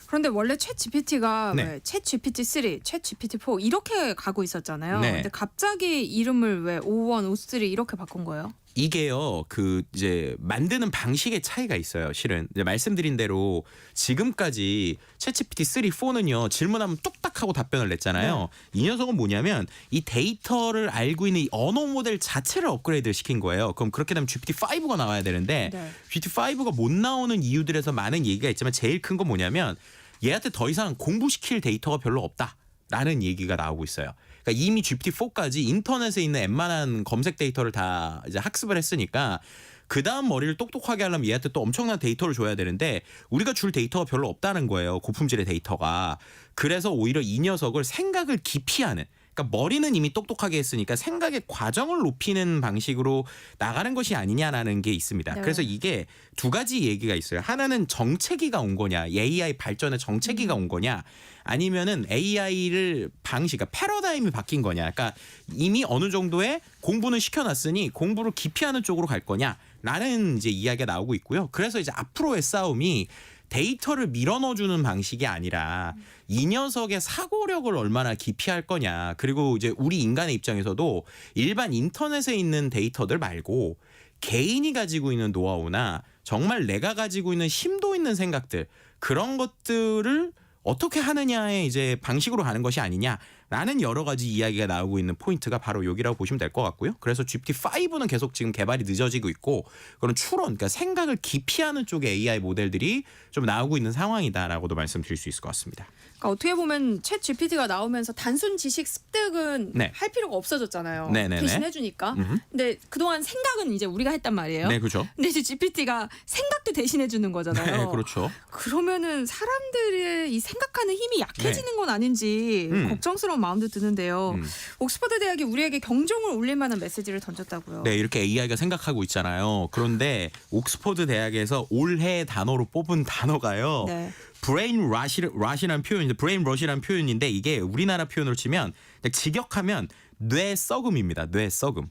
그런데 원래 챗 GPT가 네. 왜 챗 GPT 3, 챗 GPT 4 이렇게 가고 있었잖아요. 네. 근데 갑자기 이름을 왜 O1, O3 이렇게 바꾼 거예요? 이게요, 그 이제 만드는 방식의 차이가 있어요. 실은 이제 말씀드린 대로 지금까지 챗GPT 3, 4는요 질문하면 뚝딱 하고 답변을 냈잖아요. 이 녀석은 뭐냐면 이 데이터를 알고 있는 이 언어 모델 자체를 업그레이드 시킨 거예요. 그럼 그렇게 되면 GPT-5가 나와야 되는데 GPT-5가 못 나오는 이유들에서 많은 얘기가 있지만 제일 큰 건 뭐냐면 얘한테 더 이상 공부시킬 데이터가 별로 없다라는 얘기가 나오고 있어요. 그러니까 이미 GPT-4까지 인터넷에 있는 웬만한 검색 데이터를 다 이제 학습을 했으니까 그 다음 머리를 똑똑하게 하려면 얘한테 또 엄청난 데이터를 줘야 되는데 우리가 줄 데이터가 별로 없다는 거예요. 고품질의 데이터가. 그래서 오히려 이 녀석을 생각을 깊이 하는, 그러니까 머리는 이미 똑똑하게 했으니까 생각의 과정을 높이는 방식으로 나가는 것이 아니냐라는 게 있습니다. 네. 그래서 이게 두 가지 얘기가 있어요. 하나는 정체기가 온 거냐, AI 발전의 정체기가 온 거냐, 아니면은 AI를 그러니까 패러다임이 바뀐 거냐. 그러니까 이미 어느 정도의 공부는 시켜놨으니 공부를 깊이 하는 쪽으로 갈 거냐라는 이제 이야기가 나오고 있고요. 그래서 이제 앞으로의 싸움이 데이터를 밀어넣어주는 방식이 아니라 이 녀석의 사고력을 얼마나 깊이 할 거냐. 그리고 이제 우리 인간의 입장에서도 일반 인터넷에 있는 데이터들 말고 개인이 가지고 있는 노하우나 정말 내가 가지고 있는 심도 있는 생각들, 그런 것들을 어떻게 하느냐의 이제 방식으로 가는 것이 아니냐라는 여러 가지 이야기가 나오고 있는 포인트가 바로 여기라고 보시면 될 것 같고요. 그래서 GPT-5는 계속 지금 개발이 늦어지고 있고 그런 추론, 그러니까 생각을 깊이 하는 쪽의 AI 모델들이 좀 나오고 있는 상황이다라고도 말씀드릴 수 있을 것 같습니다. 그러니까 어떻게 보면 챗 GPT가 나오면서 단순 지식 습득은 네. 할 필요가 없어졌잖아요. 네네네. 대신 해주니까. 근데 그동안 생각은 이제 우리가 했단 말이에요. 네, 그렇죠. 근데 이제 GPT가 생각도 대신해 주는 거잖아요. 네, 그렇죠. 그러면은 사람들의 이 생각하는 힘이 약해지는 건 아닌지 걱정스러운 마음도 드는데요. 옥스퍼드 대학이 우리에게 경종을 울릴 만한 메시지를 던졌다고요. 네, 이렇게 AI가 생각하고 있잖아요. 그런데 옥스퍼드 대학에서 올해 단어로 뽑은 단어가요. 네. 브레인 러시라는 표현인데, 브레인 러시라는 표현인데 이게 우리나라 표현으로 치면 직역하면 뇌 썩음입니다. 뇌 썩음.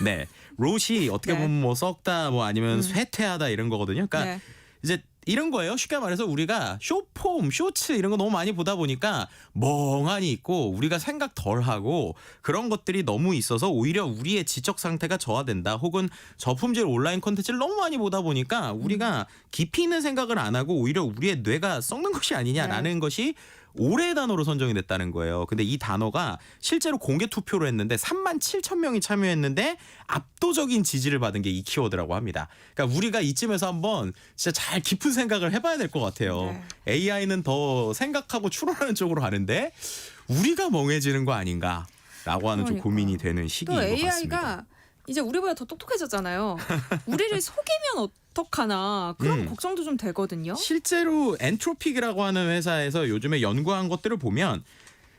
네, 롯이 어떻게 네. 보면 뭐 썩다, 뭐 아니면 쇠퇴하다 이런 거거든요. 그러니까 네. 이제 이런 거예요. 쉽게 말해서 우리가 쇼폼, 쇼츠 이런 거 너무 많이 보다 보니까 멍하니 있고 우리가 생각 덜 하고 그런 것들이 너무 있어서 오히려 우리의 지적 상태가 저하된다. 혹은 저품질 온라인 콘텐츠를 너무 많이 보다 보니까 우리가 깊이 있는 생각을 안 하고 오히려 우리의 뇌가 썩는 것이 아니냐라는 것이 올해의 단어로 선정이 됐다는 거예요. 근데 이 단어가 실제로 공개 투표로 했는데 37,000명이 참여했는데 압도적인 지지를 받은 게 이 키워드라고 합니다. 그러니까 우리가 이쯤에서 한번 진짜 잘 깊은 생각을 해봐야 될 것 같아요. 네. AI는 더 생각하고 추론하는 쪽으로 가는데 우리가 멍해지는 거 아닌가라고 하는 좀 그러니까. 고민이 되는 시기인 또 것 AI가 같습니다. 이제 우리보다 더 똑똑해졌잖아요. 우리를 속이면 어떡하나 그런 걱정도 좀 되거든요. 실제로 엔트로픽이라고 하는 회사에서 요즘에 연구한 것들을 보면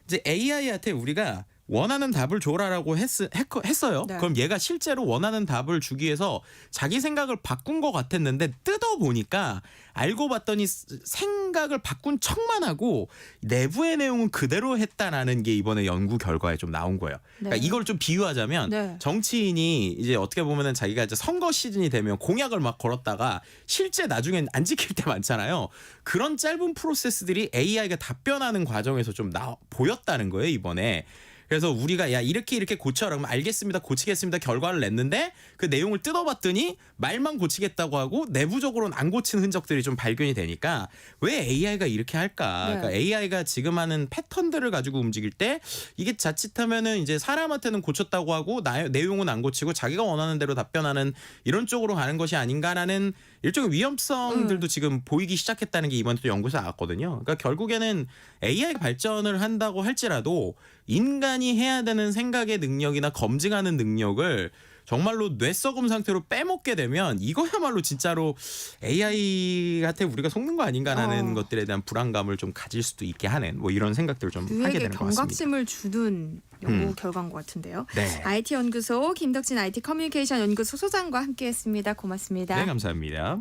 이제 AI한테 우리가 원하는 답을 줘라라고 했어요. 네. 그럼 얘가 실제로 원하는 답을 주기 위해서 자기 생각을 바꾼 것 같았는데 뜯어보니까 알고 봤더니 생각을 바꾼 척만 하고 내부의 내용은 그대로 했다라는 게 이번에 연구 결과에 좀 나온 거예요. 그러니까 네. 이걸 좀 비유하자면 네. 정치인이 이제 어떻게 보면은 자기가 이제 선거 시즌이 되면 공약을 막 걸었다가 실제 나중엔 안 지킬 때 많잖아요. 그런 짧은 프로세스들이 AI가 답변하는 과정에서 좀 보였다는 거예요, 이번에. 그래서 우리가 야 이렇게 고쳐라 그러면 알겠습니다 고치겠습니다 결과를 냈는데 그 내용을 뜯어봤더니 말만 고치겠다고 하고 내부적으로는 안 고치는 흔적들이 좀 발견이 되니까 왜 AI가 이렇게 할까? 네. 그러니까 AI가 지금 하는 패턴들을 가지고 움직일 때 이게 자칫하면은 이제 사람한테는 고쳤다고 하고 내용은 안 고치고 자기가 원하는 대로 답변하는 이런 쪽으로 가는 것이 아닌가라는 일종의 위험성들도 지금 보이기 시작했다는 게 이번에 또 연구에서 나왔거든요. 그러니까 결국에는 AI가 발전을 한다고 할지라도 인간이 해야 되는 생각의 능력이나 검증하는 능력을 정말로 뇌썩음 상태로 빼먹게 되면 이거야말로 진짜로 AI한테 우리가 속는 거 아닌가라는 것들에 대한 불안감을 좀 가질 수도 있게 하는 뭐 이런 생각들을 좀 하게 그에게 되는 것 같습니다. 경각심을 주는 연구 결과인 것 같은데요. 네. IT 연구소 김덕진 IT 커뮤니케이션 연구소 소장과 함께했습니다. 고맙습니다. 네, 감사합니다.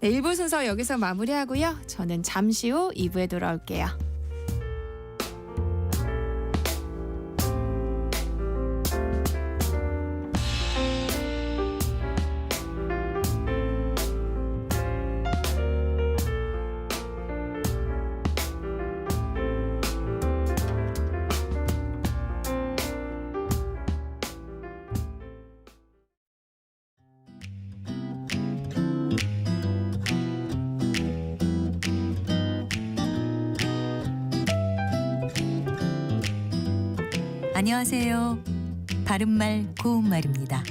네, 1부 순서 여기서 마무리하고요. 저는 잠시 후 2부에 돌아올게요. 안녕하세요. 바른말 고운말입니다.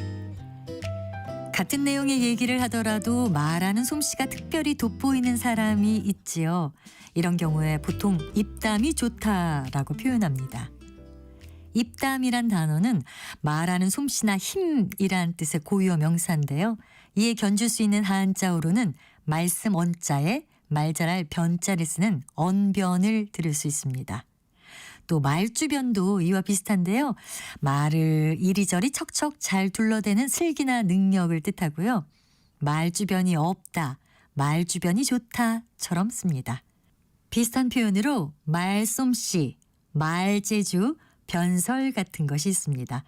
같은 내용의 얘기를 하더라도 말하는 솜씨가 특별히 돋보이는 사람이 있지요. 이런 경우에 보통 입담이 좋다라고 표현합니다. 입담이란 단어는 말하는 솜씨나 힘이란 뜻의 고유어 명사인데요. 이에 견줄 수 있는 한자어로는 말씀 언자에 말잘할 변자를 쓰는 언변을 들을 수 있습니다. 또 말주변도 이와 비슷한데요. 말을 이리저리 척척 잘 둘러대는 슬기나 능력을 뜻하고요. 말주변이 없다, 말주변이 좋다처럼 씁니다. 비슷한 표현으로 말솜씨, 말재주, 변설 같은 것이 있습니다.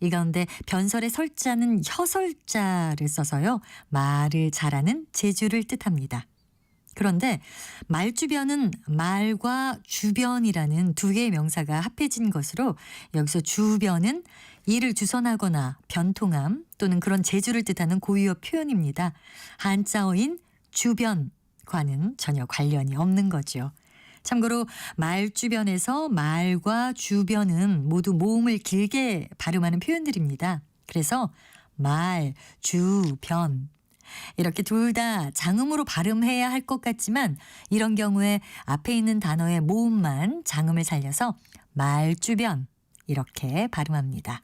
이 가운데 변설의 설자는 혀설자를 써서요. 말을 잘하는 재주를 뜻합니다. 그런데 말주변은 말과 주변이라는 두 개의 명사가 합해진 것으로 여기서 주변은 일을 주선하거나 변통함 또는 그런 재주를 뜻하는 고유어 표현입니다. 한자어인 주변과는 전혀 관련이 없는 거죠. 참고로 말주변에서 말과 주변은 모두 모음을 길게 발음하는 표현들입니다. 그래서 말, 주, 변 이렇게 둘 다 장음으로 발음해야 할 것 같지만 이런 경우에 앞에 있는 단어의 모음만 장음을 살려서 말주변 이렇게 발음합니다.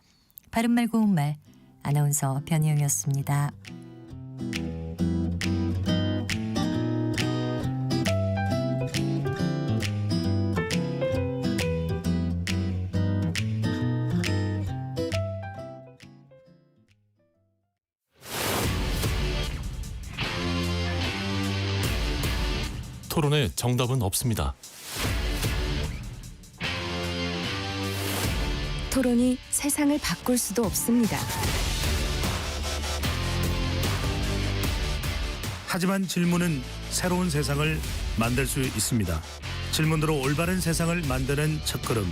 바른말 고운말 아나운서 변희영이었습니다. 토론에 정답은 없습니다. 토론이 세상을 바꿀 수도 없습니다. 하지만 질문은 새로운 세상을 만들 수 있습니다. 질문으로 올바른 세상을 만드는 첫걸음.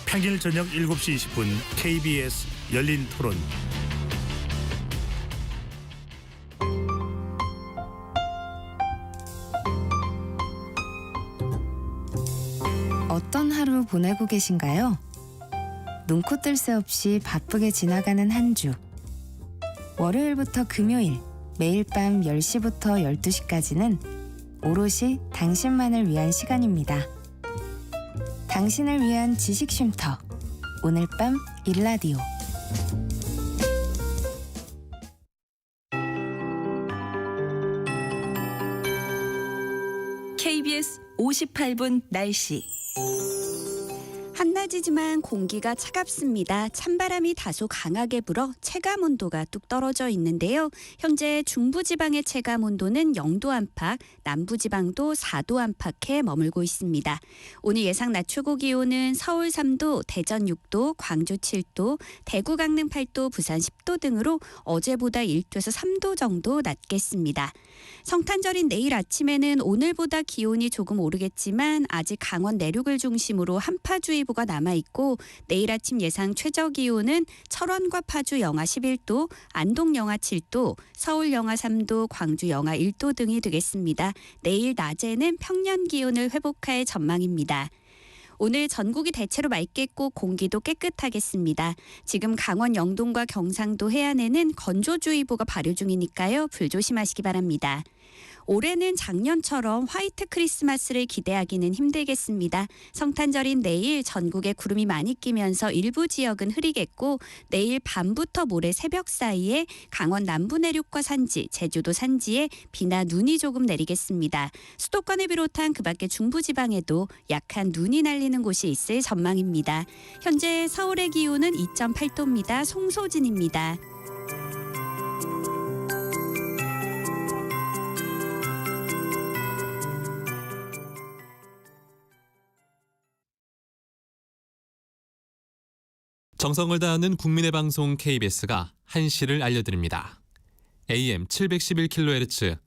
평일 저녁 7시 20분 KBS 열린 토론. 어떤 하루 보내고 계신가요? 눈코 뜰 새 없이 바쁘게 지나가는 한 주. 월요일부터 금요일, 매일 밤 10시부터 12시까지는 오롯이 당신만을 위한 시간입니다. 당신을 위한 지식 쉼터. 오늘 밤 일라디오. KBS 58분 날씨. 한낮이지만 공기가 차갑습니다. 찬바람이 다소 강하게 불어 체감 온도가 뚝 떨어져 있는데요. 현재 중부지방의 체감 온도는 0도 안팎, 남부지방도 4도 안팎에 머물고 있습니다. 오늘 예상 낮 최고 기온은 서울 3도, 대전 6도, 광주 7도, 대구 강릉 8도, 부산 10도 등으로 어제보다 1도에서 3도 정도 낮겠습니다. 성탄절인 내일 아침에는 오늘보다 기온이 조금 오르겠지만 아직 강원 내륙을 중심으로 한파주의보가 남아 남아 있고 내일 아침 예상 최저 기온은 철원과 파주 영하 11도, 안동 영하 7도, 서울 영하 3도, 광주 영하 1도 등이 되겠습니다. 내일 낮에는 평년 기온을 회복할 전망입니다. 오늘 전국이 대체로 맑겠고 공기도 깨끗하겠습니다. 지금 강원 영동과 경상도 해안에는 건조주의보가 발효 중이니까요. 불조심하시기 바랍니다. 올해는 작년처럼 화이트 크리스마스를 기대하기는 힘들겠습니다. 성탄절인 내일 전국에 구름이 많이 끼면서 일부 지역은 흐리겠고 내일 밤부터 모레 새벽 사이에 강원 남부 내륙과 산지, 제주도 산지에 비나 눈이 조금 내리겠습니다. 수도권을 비롯한 그 밖의 중부지방에도 약한 눈이 날리는 곳이 있을 전망입니다. 현재 서울의 기온은 2.8도입니다. 송소진입니다. 정성을 다하는 국민의 방송 KBS가 한시를 알려드립니다. AM 711kHz,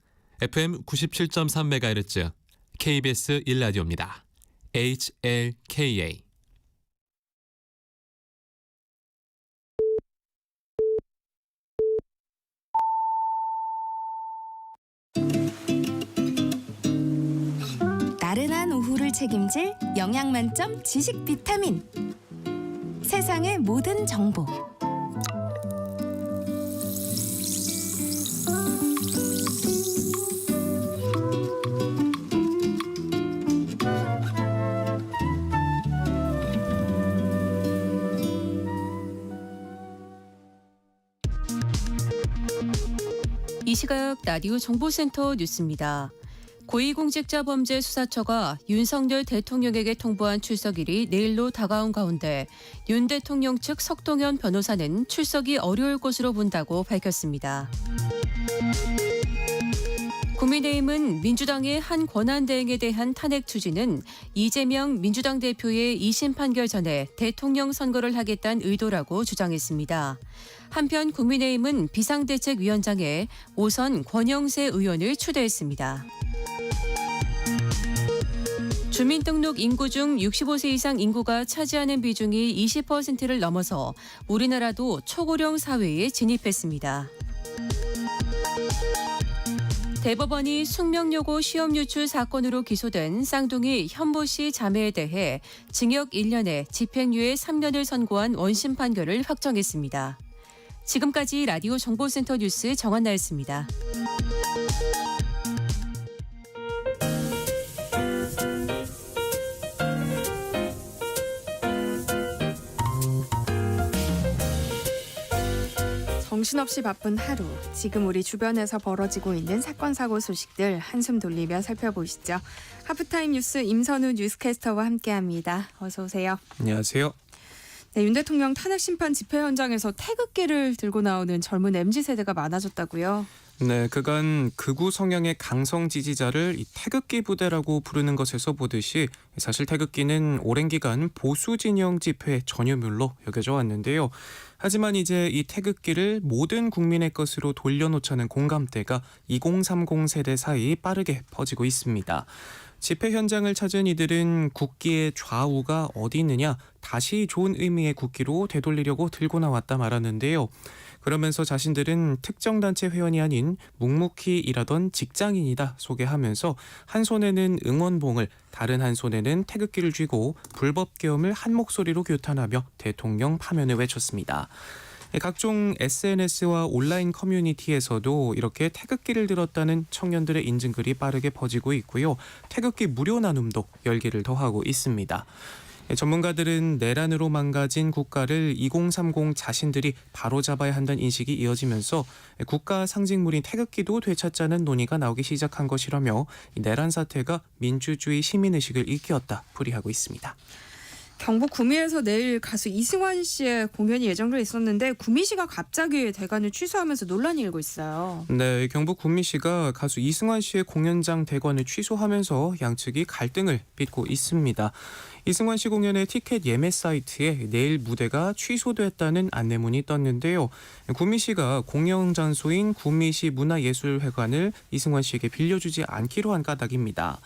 FM 97.3MHz, KBS 1라디오입니다. HLKA. 나른한 오후를 책임질 영양 만점 지식 비타민. 세상의 모든 정보. 이 시각 라디오 정보센터 뉴스입니다. 고위공직자범죄수사처가 윤석열 대통령에게 통보한 출석일이 내일로 다가온 가운데 윤 대통령 측 석동현 변호사는 출석이 어려울 것으로 본다고 밝혔습니다. 국민의힘은 민주당의 한 권한대행에 대한 탄핵 추진은 이재명 민주당 대표의 2심 판결 전에 대통령 선거를 하겠다는 의도라고 주장했습니다. 한편 국민의힘은 비상대책위원장에 오선 권영세 의원을 추대했습니다. 주민등록 인구 중 65세 이상 인구가 차지하는 비중이 20%를 넘어서 우리나라도 초고령 사회에 진입했습니다. 대법원이 숙명여고 시험 유출 사건으로 기소된 쌍둥이 현모 씨 자매에 대해 징역 1년에 집행유예 3년을 선고한 원심 판결을 확정했습니다. 지금까지 라디오 정보센터 뉴스 정한나였습니다. 정신없이 바쁜 하루, 지금 우리 주변에서 벌어지고 있는 사건 사고 소식들 한숨 돌리며 살펴보시죠. 하프타임 뉴스 임선우 뉴스캐스터와 함께합니다. 어서 오세요. 안녕하세요. 네, 윤 대통령 탄핵 심판 집회 현장에서 태극기를 들고 나오는 젊은 MZ세대가 많아졌다고요? 네, 그간 극우 성향의 강성 지지자를 이 태극기 부대라고 부르는 것에서 보듯이 사실 태극기는 오랜 기간 보수 진영 집회 전유물로 여겨져 왔는데요. 하지만 이제 이 태극기를 모든 국민의 것으로 돌려놓자는 공감대가 2030 세대 사이 빠르게 퍼지고 있습니다. 집회 현장을 찾은 이들은 국기의 좌우가 어디 있느냐, 다시 좋은 의미의 국기로 되돌리려고 들고 나왔다 말하는데요. 그러면서 자신들은 특정 단체 회원이 아닌 묵묵히 일하던 직장인이다 소개하면서 한 손에는 응원봉을, 다른 한 손에는 태극기를 쥐고 불법 계엄을 한 목소리로 규탄하며 대통령 파면을 외쳤습니다. 각종 SNS와 온라인 커뮤니티에서도 이렇게 태극기를 들었다는 청년들의 인증글이 빠르게 퍼지고 있고요. 태극기 무료 나눔도 열기를 더하고 있습니다. 전문가들은 내란으로 망가진 국가를 2030 자신들이 바로잡아야 한다는 인식이 이어지면서 국가 상징물인 태극기도 되찾자는 논의가 나오기 시작한 것이라며 내란 사태가 민주주의 시민의식을 일깨웠다 풀이하고 있습니다. 경북 구미에서 내일 가수 이승환 씨의 공연이 예정돼 있었는데 구미시가 갑자기 대관을 취소하면서 논란이 일고 있어요. 네, 경북 구미시가 가수 이승환 씨의 공연장 대관을 취소하면서 양측이 갈등을 빚고 있습니다. 이승환 씨 공연의 티켓 예매 사이트에 내일 무대가 취소됐다는 안내문이 떴는데요. 구미시가 공연 장소인 구미시 문화예술회관을 이승환 씨에게 빌려주지 않기로 한 까닭입니다.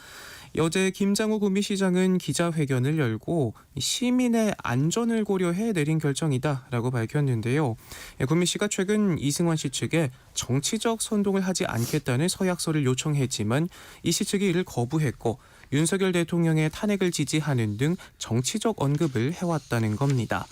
어제 김장우 구미시장은 기자회견을 열고 시민의 안전을 고려해 내린 결정이다라고 밝혔는데요. 구미시가 최근 이승환 씨 측에 정치적 선동을 하지 않겠다는 서약서를 요청했지만 이 씨 측이 이를 거부했고 윤석열 대통령의 탄핵을 지지하는 등 정치적 언급을 해왔다는 겁니다.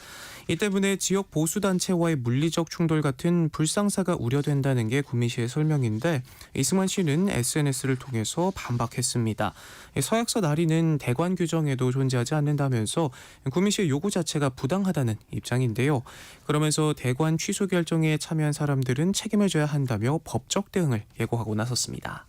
이 때문에 지역 보수단체와의 물리적 충돌 같은 불상사가 우려된다는 게 구미시의 설명인데 이승환 씨는 SNS를 통해서 반박했습니다. 서약서 날인은 대관 규정에도 존재하지 않는다면서 구미시의 요구 자체가 부당하다는 입장인데요. 그러면서 대관 취소 결정에 참여한 사람들은 책임을 져야 한다며 법적 대응을 예고하고 나섰습니다.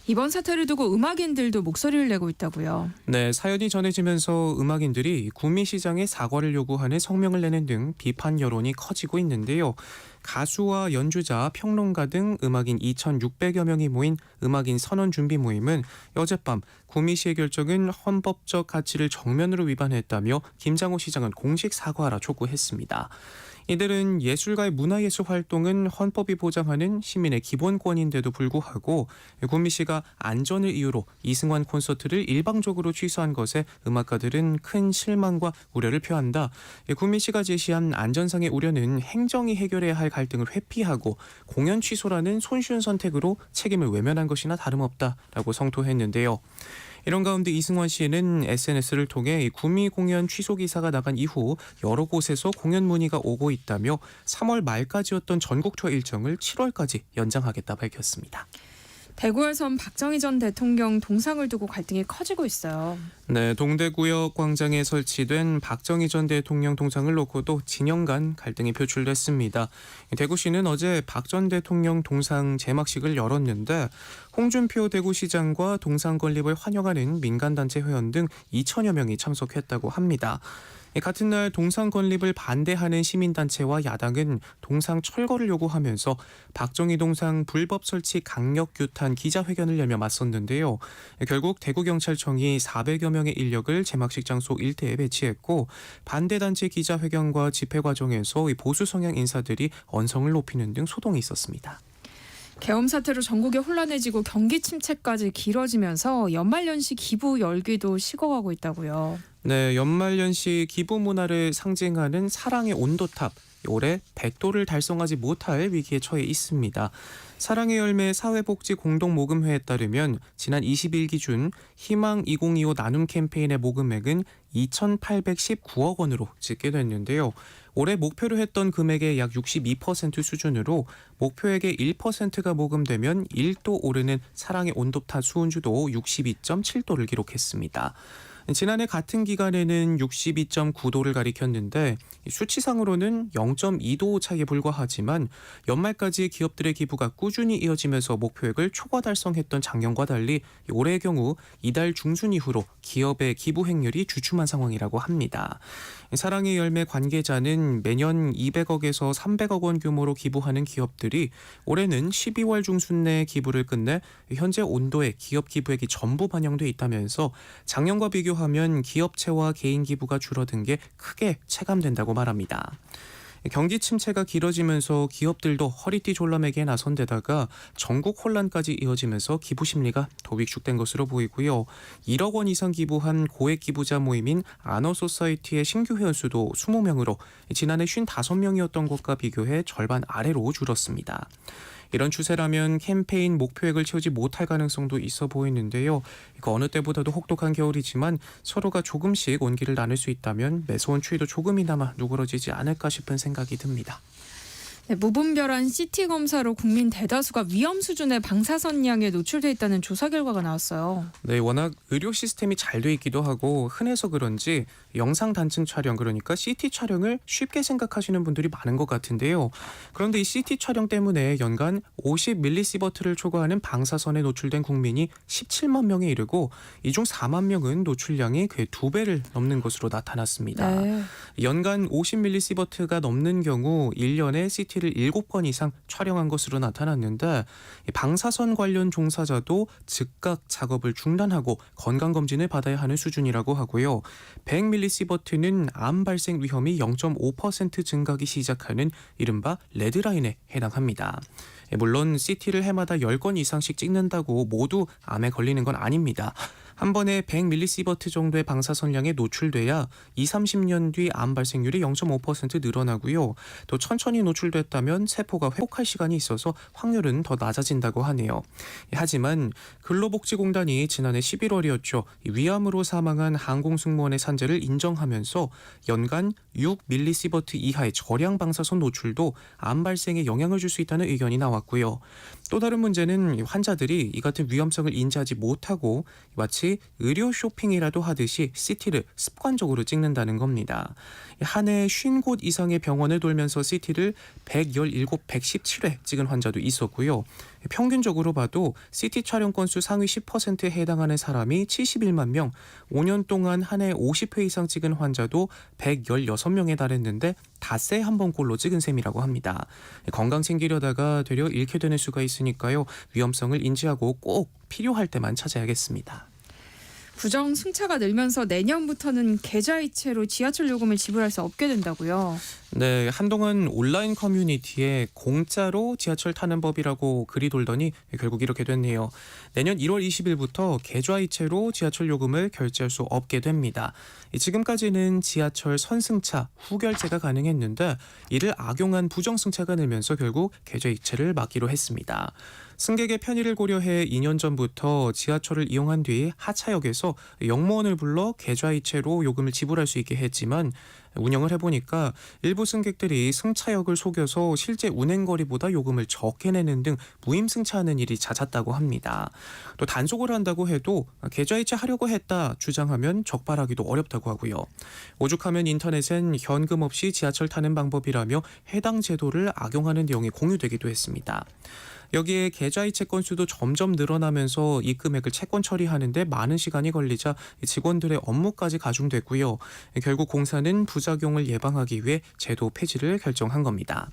이번 사태를 두고 음악인들도 목소리를 내고 있다고요. 네, 사연이 전해지면서 음악인들이 구미시장에 사과를 요구하는 성명을 내는 등 비판 여론이 커지고 있는데요. 가수와 연주자, 평론가 등 음악인 2,600여 명이 모인 음악인 선언 준비 모임은 어젯밤 구미시의 결정은 헌법적 가치를 정면으로 위반했다며 김장호 시장은 공식 사과하라 촉구했습니다. 이들은 예술가의 문화예술 활동은 헌법이 보장하는 시민의 기본권인데도 불구하고 구미시가 안전을 이유로 이승환 콘서트를 일방적으로 취소한 것에 음악가들은 큰 실망과 우려를 표한다. 구미시가 제시한 안전상의 우려는 행정이 해결해야 할 갈등을 회피하고 공연 취소라는 손쉬운 선택으로 책임을 외면한 것이나 다름없다라고 성토했는데요. 이런 가운데 이승환 씨는 SNS를 통해 구미 공연 취소 기사가 나간 이후 여러 곳에서 공연 문의가 오고 있다며 3월 말까지였던 전국 투어 일정을 7월까지 연장하겠다 밝혔습니다. 대구에선 박정희 전 대통령 동상을 두고 갈등이 커지고 있어요. 네, 동대구역 광장에 설치된 박정희 전 대통령 동상을 놓고도 진영 간 갈등이 표출됐습니다. 대구시는 어제 박 전 대통령 동상 제막식을 열었는데 홍준표 대구시장과 동상 건립을 환영하는 민간단체 회원 등 2천여 명이 참석했다고 합니다. 같은 날 동상 건립을 반대하는 시민단체와 야당은 동상 철거를 요구하면서 박정희 동상 불법 설치 강력 규탄 기자회견을 열며 맞섰는데요. 결국 대구경찰청이 400여 명의 인력을 제막식 장소 일대에 배치했고 반대단체 기자회견과 집회 과정에서 보수 성향 인사들이 언성을 높이는 등 소동이 있었습니다. 계엄 사태로 전국이 혼란해지고 경기 침체까지 길어지면서 연말연시 기부 열기도 식어가고 있다고요. 네, 연말연시 기부 문화를 상징하는 사랑의 온도탑. 올해 100도를 달성하지 못할 위기에 처해 있습니다. 사랑의 열매 사회복지공동모금회에 따르면 지난 20일 기준 희망 2025 나눔 캠페인의 모금액은 2,819억 원으로 집계됐는데요. 올해 목표로 했던 금액의 약 62% 수준으로 목표액의 1%가 모금되면 1도 오르는 사랑의 온도탑 수은주도 62.7도를 기록했습니다. 지난해 같은 기간에는 62.9도를 가리켰는데 수치상으로는 0.2도 차이에 불과하지만 연말까지 기업들의 기부가 꾸준히 이어지면서 목표액을 초과 달성했던 작년과 달리 올해의 경우 이달 중순 이후로 기업의 기부 횡률이 주춤한 상황이라고 합니다. 사랑의 열매 관계자는 매년 200억에서 300억 원 규모로 기부하는 기업들이 올해는 12월 중순 내 기부를 끝내 현재 온도에 기업 기부액이 전부 반영돼 있다면서 작년과 비교하면 기업체와 개인 기부가 줄어든 게 크게 체감된다고 말합니다. 경기 침체가 길어지면서 기업들도 허리띠 졸라매기에 나선 데다가 전국 혼란까지 이어지면서 기부 심리가 더 위축된 것으로 보이고요. 1억 원 이상 기부한 고액 기부자 모임인 아너소사이티의 신규 회원수도 20명으로 지난해 55명이었던 것과 비교해 절반 아래로 줄었습니다. 이런 추세라면 캠페인 목표액을 채우지 못할 가능성도 있어 보이는데요. 이거 어느 때보다도 혹독한 겨울이지만 서로가 조금씩 온기를 나눌 수 있다면 매서운 추위도 조금이나마 누그러지지 않을까 싶은 생각이 듭니다. 네, 무분별한 CT 검사로 국민 대다수가 위험 수준의 방사선량에 노출돼 있다는 조사 결과가 나왔어요. 네, 워낙 의료 시스템이 잘 돼 있기도 하고 흔해서 그런지 영상 단층 촬영, 그러니까 CT 촬영을 쉽게 생각하시는 분들이 많은 것 같은데요. 그런데 이 CT 촬영 때문에 연간 50mS를 초과하는 방사선에 노출된 국민이 17만 명에 이르고 이 중 4만 명은 노출량이 그의 2배를 넘는 것으로 나타났습니다. 네. 연간 50mS가 넘는 경우 1년에 CT를 7번 이상 촬영한 것으로 나타났는데 방사선 관련 종사자도 즉각 작업을 중단하고 건강검진을 받아야 하는 수준이라고 하고요. 100mS는 암 발생 위험이 0.5% 증가하기 시작하는 이른바 레드라인에 해당합니다. 물론 시티를 해마다 10건 이상씩 찍는다고 모두 암에 걸리는 건 아닙니다. 한 번에 100mSv 정도의 방사선량에 노출돼야 20-30년 뒤 암 발생률이 0.5% 늘어나고요. 또 천천히 노출됐다면 세포가 회복할 시간이 있어서 확률은 더 낮아진다고 하네요. 하지만 근로복지공단이 지난해 11월이었죠. 위암으로 사망한 항공승무원의 산재를 인정하면서 연간 6mSv 이하의 저량 방사선 노출도 암 발생에 영향을 줄 수 있다는 의견이 나왔고요. 또 다른 문제는 환자들이 이 같은 위험성을 인지하지 못하고 마치 의료 쇼핑이라도 하듯이 CT를 습관적으로 찍는다는 겁니다. 한 해 50곳 이상의 병원을 돌면서 CT를 117, 117회 찍은 환자도 있었고요. 평균적으로 봐도 CT 촬영 건수 상위 10%에 해당하는 사람이 71만 명, 5년 동안 한 해 50회 이상 찍은 환자도 116명에 달했는데 닷새 한 번꼴로 찍은 셈이라고 합니다. 건강 챙기려다가 되려 잃게 되는 수가 있으니까요. 위험성을 인지하고 꼭 필요할 때만 찾아야겠습니다. 부정 승차가 늘면서 내년부터는 계좌이체로 지하철 요금을 지불할 수 없게 된다고요. 네, 한동안 온라인 커뮤니티에 공짜로 지하철 타는 법이라고 글이 돌더니 결국 이렇게 됐네요. 내년 1월 20일부터 계좌이체로 지하철 요금을 결제할 수 없게 됩니다. 지금까지는 지하철 선승차, 후결제가 가능했는데 이를 악용한 부정승차가 늘면서 결국 계좌이체를 막기로 했습니다. 승객의 편의를 고려해 2년 전부터 지하철을 이용한 뒤 하차역에서 역무원을 불러 계좌이체로 요금을 지불할 수 있게 했지만 운영을 해보니까 일부 승객들이 승차역을 속여서 실제 운행거리보다 요금을 적게 내는 등 무임승차하는 일이 잦았다고 합니다. 또 단속을 한다고 해도 계좌이체 하려고 했다 주장하면 적발하기도 어렵다고 하고요. 오죽하면 인터넷엔 현금 없이 지하철 타는 방법이라며 해당 제도를 악용하는 내용이 공유되기도 했습니다. 여기에 계좌이체 건수도 점점 늘어나면서 이 금액을 채권 처리하는데 많은 시간이 걸리자 직원들의 업무까지 가중됐고요. 결국 공사는 부작용을 예방하기 위해 제도 폐지를 결정한 겁니다.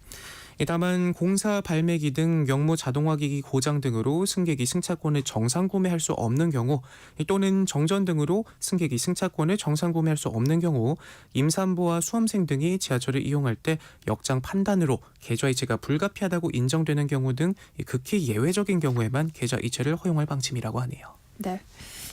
다만 공사 발매기 등 역무 자동화기기 고장 등으로 승객이 승차권을 정상 구매할 수 없는 경우 또는 정전 등으로 승객이 승차권을 정상 구매할 수 없는 경우 임산부와 수험생 등이 지하철을 이용할 때 역장 판단으로 계좌이체가 불가피하다고 인정되는 경우 등 극히 예외적인 경우에만 계좌이체를 허용할 방침이라고 하네요. 네.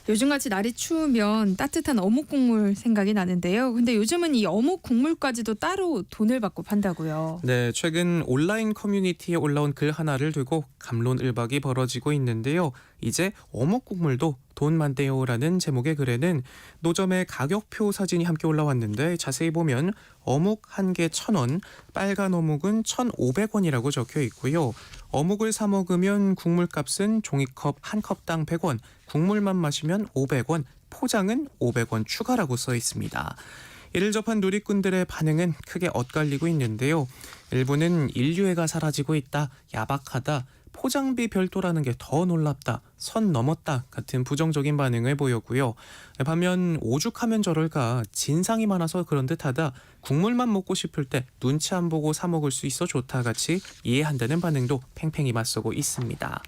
요즘같이 날이 추우면 따뜻한 어묵 국물 생각이 나는데요. 근데 요즘은 이 어묵 국물까지도 따로 돈을 받고 판다고요. 네, 최근 온라인 커뮤니티에 올라온 글 하나를 두고 갑론을박이 벌어지고 있는데요. 이제 어묵 국물도 돈 많대요라는 제목의 글에는 노점의 가격표 사진이 함께 올라왔는데 자세히 보면 어묵 한 개 1,000원, 빨간 어묵은 1,500원이라고 적혀 있고요. 어묵을 사 먹으면 국물값은 종이컵 한 컵당 100원, 국물만 마시면 500원, 포장은 500원 추가라고 써 있습니다. 이를 접한 누리꾼들의 반응은 크게 엇갈리고 있는데요. 일부는 인류애가 사라지고 있다, 야박하다, 포장비 별도라는 게 더 놀랍다, 선 넘었다 같은 부정적인 반응을 보였고요. 반면 오죽하면 저럴까, 진상이 많아서 그런 듯하다, 국물만 먹고 싶을 때 눈치 안 보고 사 먹을 수 있어 좋다 같이 이해한다는 반응도 팽팽히 맞서고 있습니다.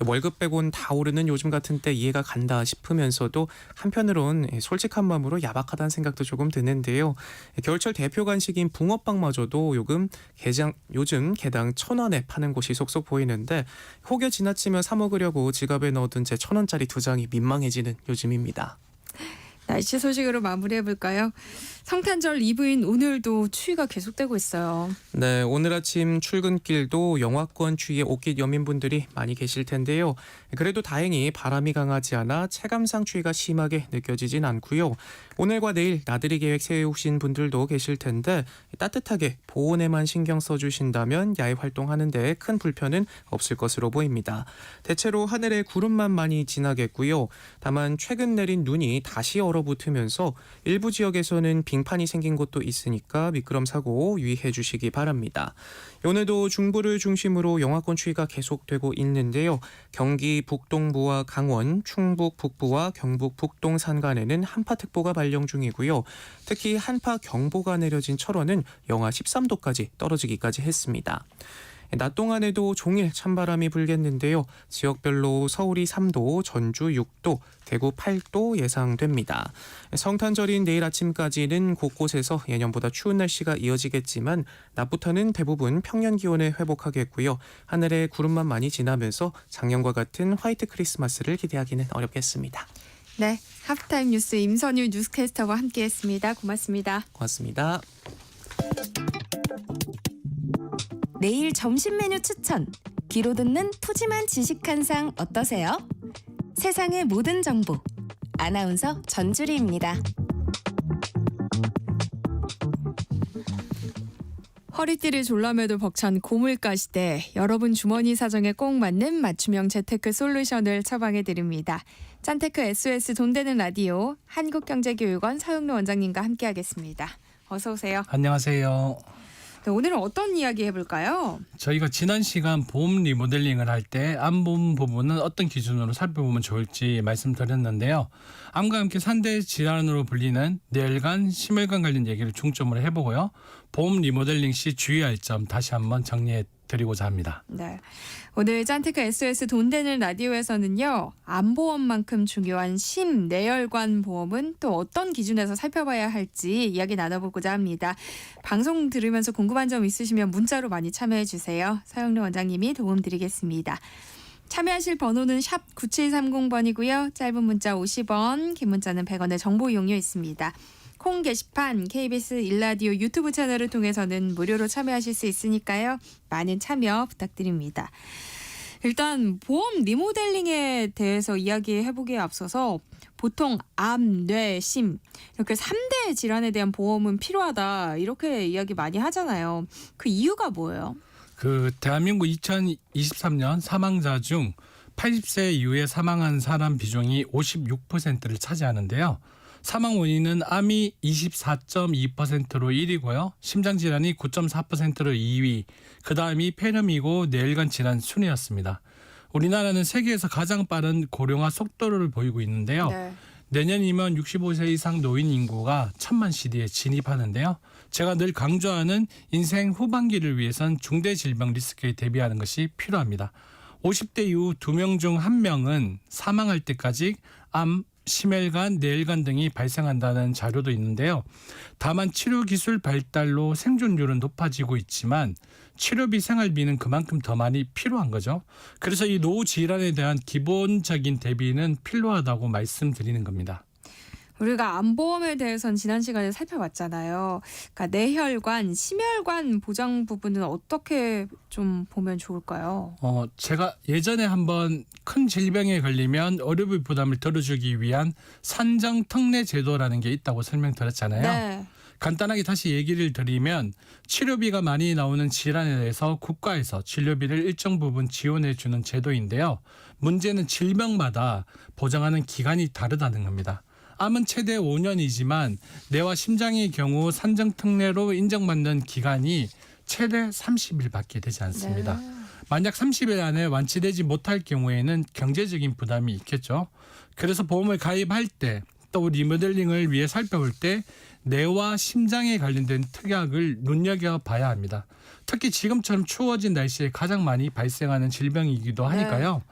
월급 빼곤 다 오르는 요즘 같은 때 이해가 간다 싶으면서도 한편으론 솔직한 마음으로 야박하다는 생각도 조금 드는데요. 겨울철 대표 간식인 붕어빵마저도 요즘 개당 1,000원에 파는 곳이 속속 보이는데 혹여 지나치며 사 먹으려고 지갑에 넣어둔 채 1,000원짜리 2장이 민망해지는 요즘입니다. 날씨 소식으로 마무리해볼까요? 성탄절 이브인 오늘도 추위가 계속되고 있어요. 네, 오늘 아침 출근길도 영하권 추위에 옷깃 여민분들이 많이 계실 텐데요. 그래도 다행히 바람이 강하지 않아 체감상 추위가 심하게 느껴지진 않고요. 오늘과 내일 나들이 계획 세우신 분들도 계실 텐데 따뜻하게 보온에만 신경 써주신다면 야외 활동하는 데 큰 불편은 없을 것으로 보입니다. 대체로 하늘에 구름만 많이 지나겠고요. 다만 최근 내린 눈이 다시 얼어붙으면서 일부 지역에서는 빙판이 생긴 곳도 있으니까 미끄럼 사고 유의해 주시기 바랍니다. 오늘도 중부를 중심으로 영하권 추위가 계속되고 있는데요. 경기 북동부와 강원, 충북 북부와 경북 북동 산간에는 한파특보가 발령 중이고요. 특히 한파경보가 내려진 철원은 영하 13도까지 떨어지기까지 했습니다. 낮 동안에도 종일 찬바람이 불겠는데요. 지역별로 서울이 3도, 전주 6도, 대구 8도 예상됩니다. 성탄절인 내일 아침까지는 곳곳에서 예년보다 추운 날씨가 이어지겠지만 낮부터는 대부분 평년 기온에 회복하겠고요. 하늘에 구름만 많이 지나면서 작년과 같은 화이트 크리스마스를 기대하기는 어렵겠습니다. 네, 하프타임 뉴스 임선율 뉴스캐스터와 함께했습니다. 고맙습니다. 고맙습니다. 내일 점심 메뉴 추천. 귀로 듣는 푸짐한 지식 한 상 어떠세요? 세상의 모든 정보. 아나운서 전주리입니다. 허리띠를 졸라매도 벅찬 고물가 시대, 여러분 주머니 사정에 꼭 맞는 맞춤형 재테크 솔루션을 처방해 드립니다. 짠테크 SOS 돈 되는 라디오 한국경제교육원 서영로 원장님과 함께하겠습니다. 어서 오세요. 안녕하세요. 네, 오늘은 어떤 이야기 해볼까요? 저희가 지난 시간 보험 리모델링을 할 때 암보험 부분은 어떤 기준으로 살펴보면 좋을지 말씀드렸는데요. 암과 함께 산대 질환으로 불리는 뇌혈관, 심혈관 관련 얘기를 중점으로 해보고요. 보험 리모델링 시 주의할 점 다시 한번 정리해 드리고자 합니다. 네, 오늘 짠테크 SOS 돈 되는 라디오에서는요, 암보험만큼 중요한 심내혈관 보험은 또 어떤 기준에서 살펴봐야 할지 이야기 나눠보고자 합니다. 방송 들으면서 궁금한 점 있으시면 문자로 많이 참여해 주세요. 서영래 원장님이 도움드리겠습니다. 참여하실 번호는 샵 9730번이고요. 짧은 문자 50원, 긴 문자는 100원의 정보 이용료 있습니다. 콩 게시판, KBS 일라디오 유튜브 채널을 통해서는 무료로 참여하실 수 있으니까요. 많은 참여 부탁드립니다. 일단 보험 리모델링에 대해서 이야기해보기에 앞서서 보통 암, 뇌, 심 이렇게 3대 질환에 대한 보험은 필요하다 이렇게 이야기 많이 하잖아요. 그 이유가 뭐예요? 대한민국 2023년 사망자 중 80세 이후에 사망한 사람 비중이 56%를 차지하는데요. 사망 원인은 암이 24.2%로 1위고요. 심장질환이 9.4%로 2위, 그 다음이 폐렴이고 뇌혈관 질환 순이었습니다. 우리나라는 세계에서 가장 빠른 고령화 속도를 보이고 있는데요. 네. 내년이면 65세 이상 노인 인구가 1000만 시대에 진입하는데요. 제가 늘 강조하는 인생 후반기를 위해선 중대질병 리스크에 대비하는 것이 필요합니다. 50대 이후 2명 중 1명은 사망할 때까지 암, 심혈관, 뇌혈관 등이 발생한다는 자료도 있는데요. 다만 치료 기술 발달로 생존율은 높아지고 있지만 치료비, 생활비는 그만큼 더 많이 필요한 거죠. 그래서 이 노후 질환에 대한 기본적인 대비는 필요하다고 말씀드리는 겁니다. 우리가 암보험에 대해서는 지난 시간에 살펴봤잖아요. 그러니까 뇌혈관, 심혈관 보장 부분은 어떻게 좀 보면 좋을까요? 제가 예전에 한번 큰 질병에 걸리면 의료비 부담을 덜어주기 위한 산정특례 제도라는 게 있다고 설명드렸잖아요. 네. 간단하게 다시 얘기를 드리면 치료비가 많이 나오는 질환에 대해서 국가에서 진료비를 일정 부분 지원해 주는 제도인데요. 문제는 질병마다 보장하는 기간이 다르다는 겁니다. 암은 최대 5년이지만 뇌와 심장의 경우 산정특례로 인정받는 기간이 최대 30일밖에 되지 않습니다. 네. 만약 30일 안에 완치되지 못할 경우에는 경제적인 부담이 있겠죠. 그래서 보험을 가입할 때 또 리모델링을 위해 살펴볼 때 뇌와 심장에 관련된 특약을 눈여겨봐야 합니다. 특히 지금처럼 추워진 날씨에 가장 많이 발생하는 질병이기도 하니까요.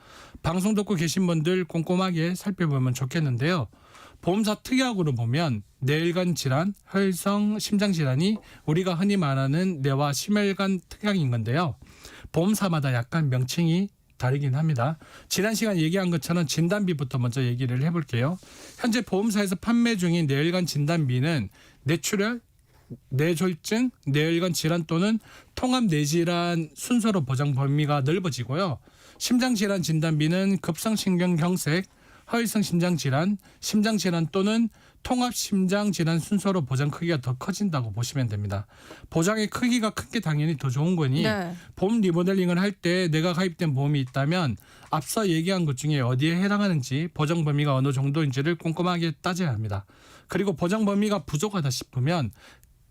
방송 듣고 계신 분들 꼼꼼하게 살펴보면 좋겠는데요. 보험사 특약으로 보면 뇌혈관 질환, 혈성 심장 질환이 우리가 흔히 말하는 뇌와 심혈관 특약인 건데요. 보험사마다 약간 명칭이 다르긴 합니다. 지난 시간 얘기한 것처럼 진단비부터 먼저 얘기를 해볼게요. 현재 보험사에서 판매 중인 뇌혈관 진단비는 뇌출혈, 뇌졸중, 뇌혈관 질환 또는 통합 뇌질환 순서로 보장 범위가 넓어지고요. 심장질환 진단비는 급성심경경색, 허혈성 심장질환, 심장질환 또는 통합심장질환 순서로 보장 크기가 더 커진다고 보시면 됩니다. 보장의 크기가 큰 게 당연히 더 좋은 거니 보험 리모델링을 할 때 내가 가입된 보험이 있다면 앞서 얘기한 것 중에 어디에 해당하는지 보장 범위가 어느 정도인지를 꼼꼼하게 따져야 합니다. 그리고 보장 범위가 부족하다 싶으면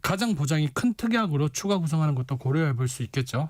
가장 보장이 큰 특약으로 추가 구성하는 것도 고려해 볼 수 있겠죠.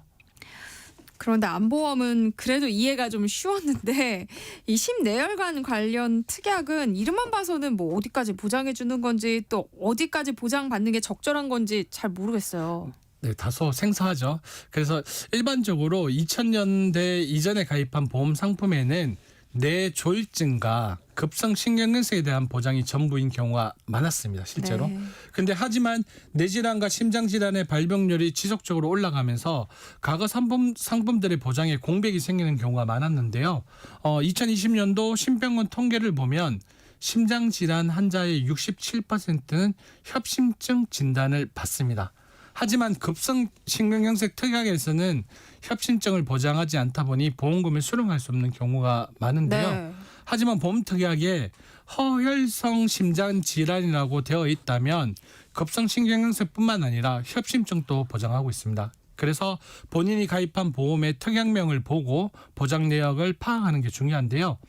그런데 암보험은 그래도 이해가 좀 쉬웠는데 이 심내혈관 관련 특약은 이름만 봐서는 뭐 어디까지 보장해 주는 건지 또 어디까지 보장받는 게 적절한 건지 잘 모르겠어요. 네, 다소 생소하죠. 그래서 일반적으로 2000년대 이전에 가입한 보험 상품에는 뇌졸증과 급성신경근색에 대한 보장이 전부인 경우가 많았습니다. 실제로. 네. 근데 하지만 뇌질환과 심장질환의 발병률이 지속적으로 올라가면서 과거 상품들의 보장에 공백이 생기는 경우가 많았는데요. 2020년도 신병원 통계를 보면 심장질환 환자의 67%는 협심증 진단을 받습니다. 하지만 급성신경경색 특약에서는 협심증을 보장하지 않다 보니 보험금을 수령할 수 없는 경우가 많은데요. 네. 하지만 보험특약에 허혈성 심장 질환이라고 되어 있다면 급성신경경색뿐만 아니라 협심증도 보장하고 있습니다. 그래서 본인이 가입한 보험의 특약명을 보고 보장 내역을 파악하는 게 중요한데요.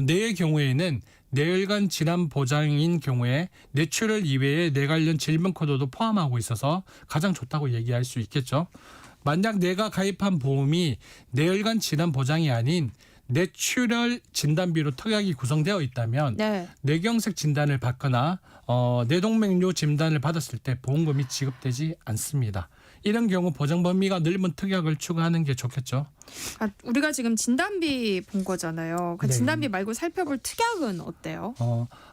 뇌의 경우에는 뇌혈관 질환 보장인 경우에 뇌출혈 이외에 뇌 관련 질병 코드도 포함하고 있어서 가장 좋다고 얘기할 수 있겠죠. 만약 내가 가입한 보험이 뇌혈관 질환 보장이 아닌 뇌출혈 진단비로 특약이 구성되어 있다면 네. 뇌경색 진단을 받거나 뇌동맥류 진단을 받았을 때 보험금이 지급되지 않습니다. 이런 경우 보장 범위가 넓은 특약을 추가하는 게 좋겠죠. 우리가 지금 진단비 본 거잖아요. 그 네. 진단비 말고 살펴볼 특약은 어때요?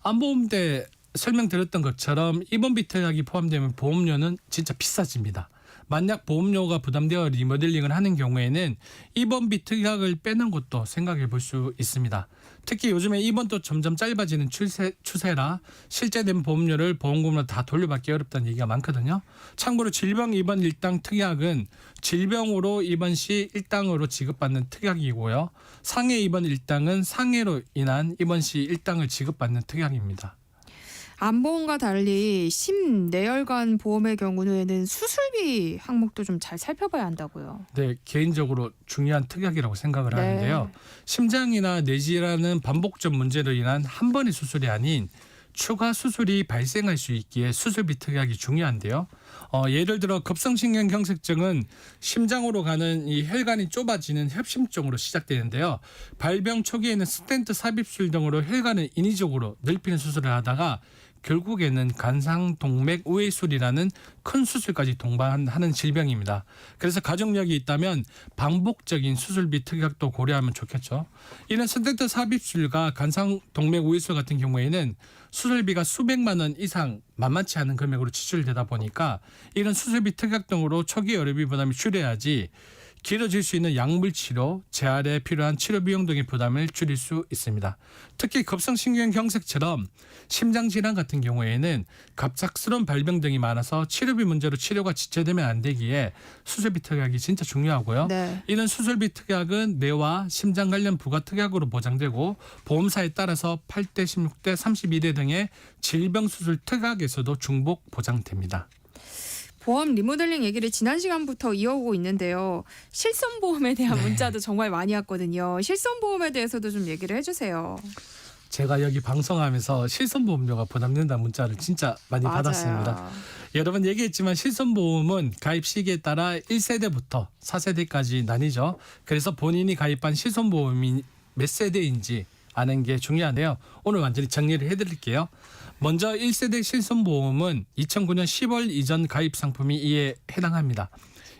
안보험 때 설명드렸던 것처럼 입원비 특약이 포함되면 보험료는 진짜 비싸집니다. 만약 보험료가 부담되어 리모델링을 하는 경우에는 입원비 특약을 빼는 것도 생각해 볼 수 있습니다. 특히 요즘에 입원도 점점 짧아지는 추세라 실제된 보험료를 보험금으로 다 돌려받기 어렵다는 얘기가 많거든요. 참고로 질병 입원 일당 특약은 질병으로 입원 시 일당으로 지급받는 특약이고요. 상해 입원 일당은 상해로 인한 입원 시 일당을 지급받는 특약입니다. 안보험과 달리 심뇌혈관 보험의 경우에는 수술비 항목도 좀 잘 살펴봐야 한다고요. 네, 개인적으로 중요한 특약이라고 생각을 네. 하는데요. 심장이나 뇌질환은 반복적 문제로 인한 한 번의 수술이 아닌 추가 수술이 발생할 수 있기에 수술비 특약이 중요한데요. 예를 들어 급성신경경색증은 심장으로 가는 이 혈관이 좁아지는 협심증으로 시작되는데요. 발병 초기에는 스텐트 삽입술 등으로 혈관을 인위적으로 넓히는 수술을 하다가 결국에는 간상동맥 우회술이라는 큰 수술까지 동반하는 질병입니다. 그래서 가족력이 있다면 반복적인 수술비 특약도 고려하면 좋겠죠. 이런 스텐트 삽입술과 간상동맥 우회술 같은 경우에는 수술비가 수백만 원 이상 만만치 않은 금액으로 지출되다 보니까 이런 수술비 특약 등으로 초기 의료비 부담이 줄여야지 길어질 수 있는 약물 치료, 재활에 필요한 치료 비용 등의 부담을 줄일 수 있습니다. 특히 급성신경경색처럼 심장질환 같은 경우에는 갑작스러운 발병 등이 많아서 치료비 문제로 치료가 지체되면 안 되기에 수술비 특약이 진짜 중요하고요. 네. 이런 수술비 특약은 뇌와 심장 관련 부가 특약으로 보장되고 보험사에 따라서 8대, 16대, 32대 등의 질병 수술 특약에서도 중복 보장됩니다. 보험 리모델링 얘기를 지난 시간부터 이어오고 있는데요. 실손보험에 대한 문자도 정말 많이 왔거든요. 실손보험에 대해서도 좀 얘기를 해주세요. 제가 여기 방송하면서 실손보험료가 부담된다는 문자를 진짜 많이 맞아요. 받았습니다. 여러 번 얘기했지만 실손보험은 가입 시기에 따라 1세대부터 4세대까지 나뉘죠. 그래서 본인이 가입한 실손보험이 몇 세대인지 아는 게 중요한데요. 오늘 완전히 정리를 해드릴게요. 먼저 1세대 실손보험은 2009년 10월 이전 가입 상품이 이에 해당합니다.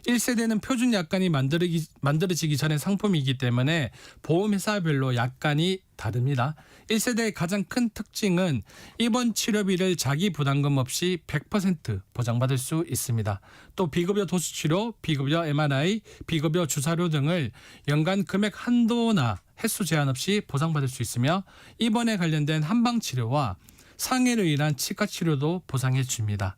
1세대는 표준 약관이 만들어지기 전의 상품이기 때문에 보험회사별로 약관이 다릅니다. 1세대의 가장 큰 특징은 입원 치료비를 자기 부담금 없이 100% 보장받을 수 있습니다. 또 비급여 도수치료, 비급여 MRI, 비급여 주사료 등을 연간 금액 한도나 횟수 제한 없이 보상받을 수 있으며 입원에 관련된 한방치료와 상해로 인한 치과치료도 보상해 줍니다.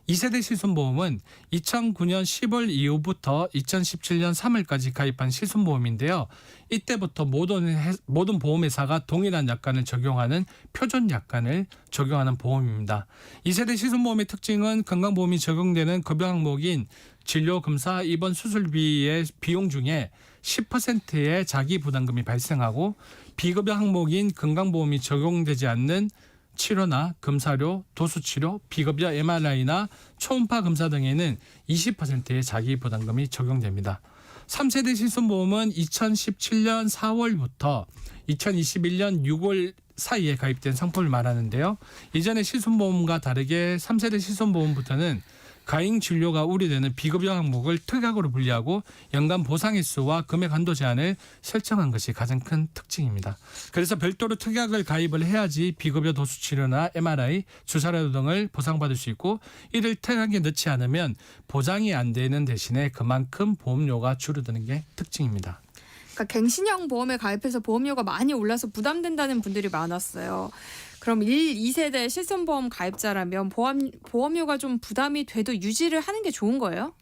2세대 실손보험은 2009년 10월 이후부터 2017년 3월까지 가입한 실손보험인데요. 이때부터 모든 보험회사가 동일한 약관을 적용하는 표준 약관을 적용하는 보험입니다. 2세대 실손보험의 특징은 건강보험이 적용되는 급여 항목인 진료, 검사, 입원, 수술비의 비용 중에 10%의 자기 부담금이 발생하고 비급여 항목인 건강보험이 적용되지 않는 치료나 검사료, 도수치료, 비급여 MRI나 초음파 검사 등에는 20%의 자기 부담금이 적용됩니다. 3세대 실손보험은 2017년 4월부터 2021년 6월 사이에 가입된 상품을 말하는데요. 이전의 실손보험과 다르게 3세대 실손보험부터는 가행 진료가 우려되는 비급여 항목을 특약으로 분리하고 연간 보상 횟수와 금액 한도 제한을 설정한 것이 가장 큰 특징입니다. 그래서 별도로 특약을 가입을 해야지 비급여 도수 치료나 MRI, 주사라도 등을 보상받을 수 있고 이를 특약에 넣지 않으면 보장이 안 되는 대신에 그만큼 보험료가 줄어드는 게 특징입니다. 그러니까 갱신형 보험에 가입해서 보험료가 많이 올라서 부담된다는 분들이 많았어요. 그럼 1, 2세대 실손보험 가입자라면 보험료가 좀 부담이 돼도 유지를 하는 게 좋은 거예요?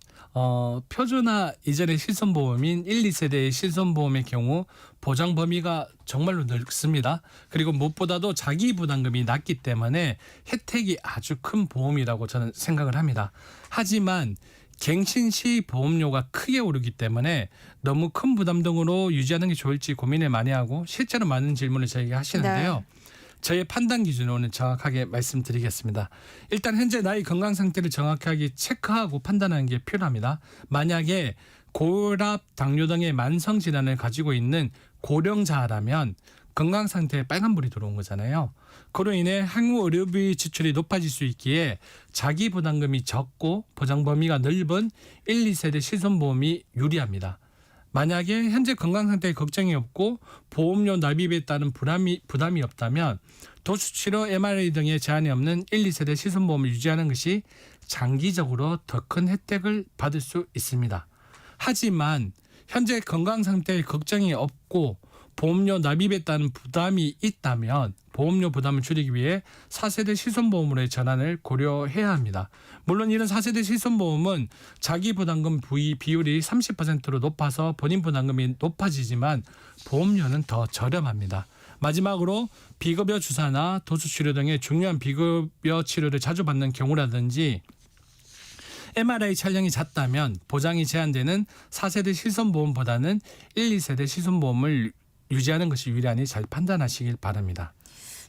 표준화 이전의 실손보험인 1, 2세대의 실손보험의 경우 보장 범위가 정말로 넓습니다. 그리고 무엇보다도 자기 부담금이 낮기 때문에 혜택이 아주 큰 보험이라고 저는 생각을 합니다. 하지만 갱신 시 보험료가 크게 오르기 때문에 너무 큰 부담 등으로 유지하는 게 좋을지 고민을 많이 하고 실제로 많은 질문을 저에게 하시는데요. 네. 저의 판단 기준으로는 정확하게 말씀드리겠습니다. 일단 현재 나의 건강 상태를 정확하게 체크하고 판단하는 게 필요합니다. 만약에 고혈압, 당뇨 등의 만성 질환을 가지고 있는 고령자라면 건강 상태에 빨간불이 들어온 거잖아요. 그로 인해 향후 의료비 지출이 높아질 수 있기에 자기 부담금이 적고 보장 범위가 넓은 1, 2세대 실손보험이 유리합니다. 만약에 현재 건강 상태에 걱정이 없고 보험료 납입에 따른 부담이 없다면 도수치료, MRI 등의 제한이 없는 1, 2세대 실손보험을 유지하는 것이 장기적으로 더 큰 혜택을 받을 수 있습니다. 하지만 현재 건강 상태에 걱정이 없고 보험료 납입에 따른 부담이 있다면 보험료 부담을 줄이기 위해 4세대 실손보험으로의 전환을 고려해야 합니다. 물론 이런 4세대 실손보험은 자기 부담금 비율이 30%로 높아서 본인 부담금이 높아지지만 보험료는 더 저렴합니다. 마지막으로 비급여 주사나 도수치료 등의 중요한 비급여 치료를 자주 받는 경우라든지 MRI 촬영이 잦다면 보장이 제한되는 4세대 실손보험보다는 1, 2세대 실손보험을 유지하는 것이 유리하니 잘 판단하시길 바랍니다.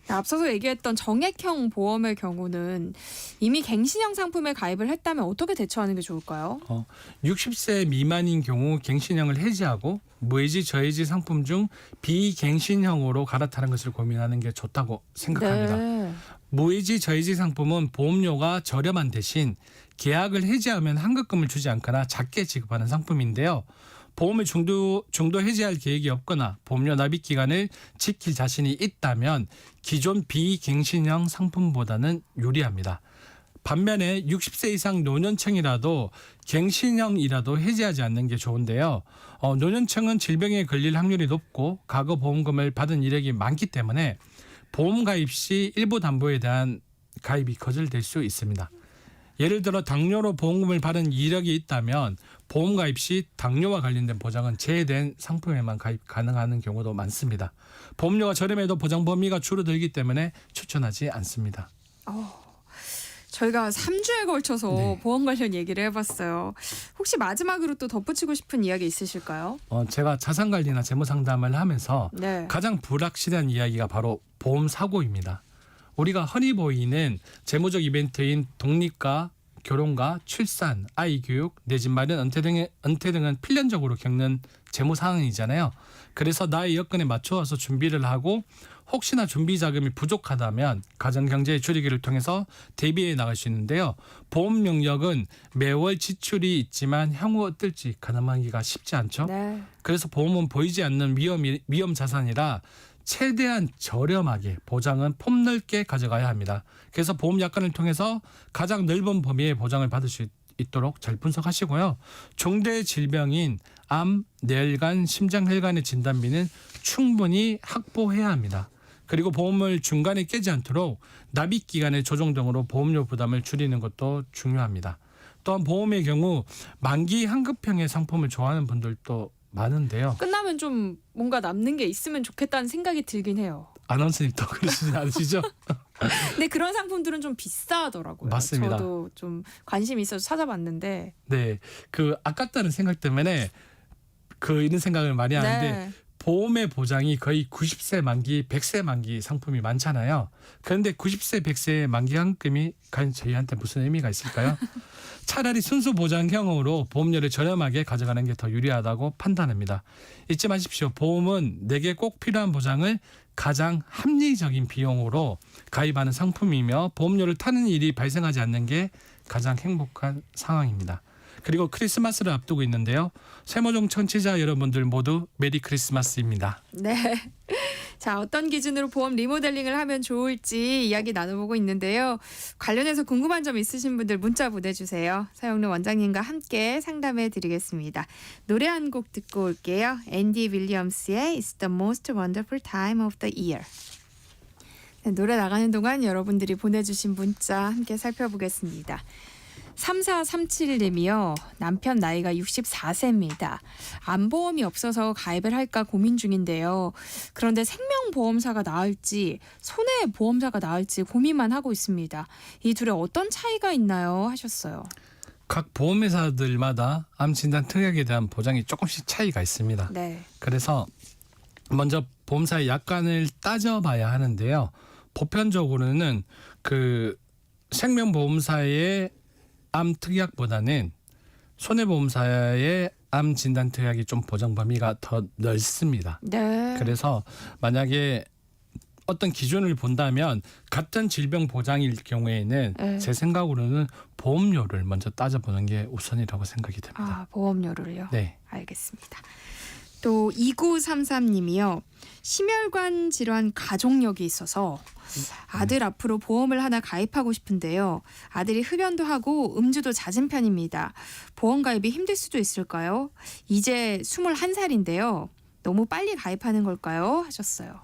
앞서서 얘기했던 정액형 보험의 경우는 이미 갱신형 상품에 가입을 했다면 어떻게 대처하는 게 좋을까요? 60세 미만인 경우 갱신형을 해지하고 무해지, 저해지 상품 중 비갱신형으로 갈아타는 것을 고민하는 게 좋다고 생각합니다. 네. 무해지, 저해지 상품은 보험료가 저렴한 대신 계약을 해지하면 환급금을 주지 않거나 작게 지급하는 상품인데요. 보험을 중도 해지할 계획이 없거나 보험료 납입 기간을 지킬 자신이 있다면 기존 비갱신형 상품보다는 유리합니다. 반면에 60세 이상 노년층이라도 갱신형이라도 해지하지 않는 게 좋은데요. 노년층은 질병에 걸릴 확률이 높고 과거 보험금을 받은 이력이 많기 때문에 보험 가입 시 일부 담보에 대한 가입이 거절될 수 있습니다. 예를 들어 당뇨로 보험금을 받은 이력이 있다면 보험 가입 시 당뇨와 관련된 보장은 제외된 상품에만 가입 가능한 경우도 많습니다. 보험료가 저렴해도 보장 범위가 줄어들기 때문에 추천하지 않습니다. 저희가 3주에 걸쳐서 보험 관련 얘기를 해봤어요. 혹시 마지막으로 또 덧붙이고 싶은 이야기 있으실까요? 제가 자산관리나 재무상담을 하면서 네. 가장 불확실한 이야기가 바로 보험 사고입니다. 우리가 흔히 보이는 재무적 이벤트인 독립과 결혼과 출산, 아이 교육, 내 집 마련, 은퇴 등은 필연적으로 겪는 재무 상황이잖아요. 그래서 나의 여건에 맞춰서 준비를 하고 혹시나 준비 자금이 부족하다면 가정경제의 줄이기를 통해서 대비해 나갈 수 있는데요. 보험 영역은 매월 지출이 있지만 향후 어떨지 가늠하기가 쉽지 않죠. 네. 그래서 보험은 보이지 않는 위험 자산이라 최대한 저렴하게 보장은 폭넓게 가져가야 합니다. 그래서 보험 약관을 통해서 가장 넓은 범위의 보장을 받을 수 있도록 잘 분석하시고요. 중대 질병인 암, 뇌혈관, 심장혈관의 진단비는 충분히 확보해야 합니다. 그리고 보험을 중간에 깨지 않도록 납입 기간의 조정 등으로 보험료 부담을 줄이는 것도 중요합니다. 또한 보험의 경우 만기 환급형의 상품을 좋아하는 분들도 많은데요. 끝나면 좀 뭔가 남는 게 있으면 좋겠다는 생각이 들긴 해요. 아나운서님도 그러시지 않으시죠? 근데 그런 상품들은 좀 비싸더라고요. 맞습니다. 저도 좀 관심이 있어서 찾아봤는데. 네, 아깝다는 생각 때문에 이런 생각을 많이 하는데 네. 보험의 보장이 거의 90세 만기, 100세 만기 상품이 많잖아요. 그런데 90세, 100세의 만기 환급금이 과연 저희한테 무슨 의미가 있을까요? 차라리 순수 보장형으로 보험료를 저렴하게 가져가는 게 더 유리하다고 판단합니다. 잊지 마십시오. 보험은 내게 꼭 필요한 보장을 가장 합리적인 비용으로 가입하는 상품이며 보험료를 타는 일이 발생하지 않는 게 가장 행복한 상황입니다. 그리고 크리스마스를 앞두고 있는데요. 세모종 청취자 여러분들 모두 메리 크리스마스입니다. 네. 자, 어떤 기준으로 보험 리모델링을 하면 좋을지 이야기 나눠보고 있는데요. 관련해서 궁금한 점 있으신 분들 문자 보내주세요. 서영래 원장님과 함께 상담해 드리겠습니다. 노래 한 곡 듣고 올게요. 앤디 윌리엄스의 It's the most wonderful time of the year. 네, 노래 나가는 동안 여러분들이 보내주신 문자 함께 살펴보겠습니다. 3437님이요. 남편 나이가 64세입니다. 암보험이 없어서 가입을 할까 고민 중인데요. 그런데 생명보험사가 나을지 손해보험사가 나을지 고민만 하고 있습니다. 이 둘에 어떤 차이가 있나요? 하셨어요. 각 보험회사들마다 암 진단 특약에 대한 보장이 조금씩 차이가 있습니다. 네. 그래서 먼저 보험사의 약관을 따져봐야 하는데요. 보편적으로는 그 생명보험사의 암 특약보다는 손해보험사의 암 진단 특약이 좀 보장 범위가 더 넓습니다. 네. 그래서 만약에 어떤 기준을 본다면 같은 질병 보장일 경우에는 네. 제 생각으로는 보험료를 먼저 따져보는 게 우선이라고 생각이 됩니다. 아, 보험료를요? 네. 알겠습니다. 또 2933님이요. 심혈관 질환 가족력이 있어서 아들 앞으로 보험을 하나 가입하고 싶은데요. 아들이 흡연도 하고 음주도 잦은 편입니다. 보험 가입이 힘들 수도 있을까요? 이제 21살인데요. 너무 빨리 가입하는 걸까요? 하셨어요.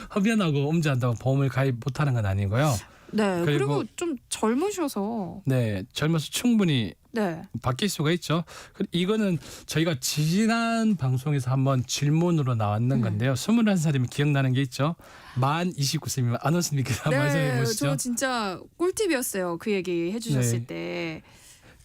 흡연하고 음주한다고 보험을 가입 못하는 건 아니고요. 네. 그리고 좀 젊으셔서. 네, 젊어서 충분히 네. 바뀔 수가 있죠. 이거는 저희가 지난 방송에서 한번 질문으로 나왔는 건데요. 21살이면 기억나는 게 있죠. 만 29세이면 아나운서님께서 한번 말씀해 보시죠. 저 진짜 꿀팁이었어요. 그 얘기 해주셨을 때.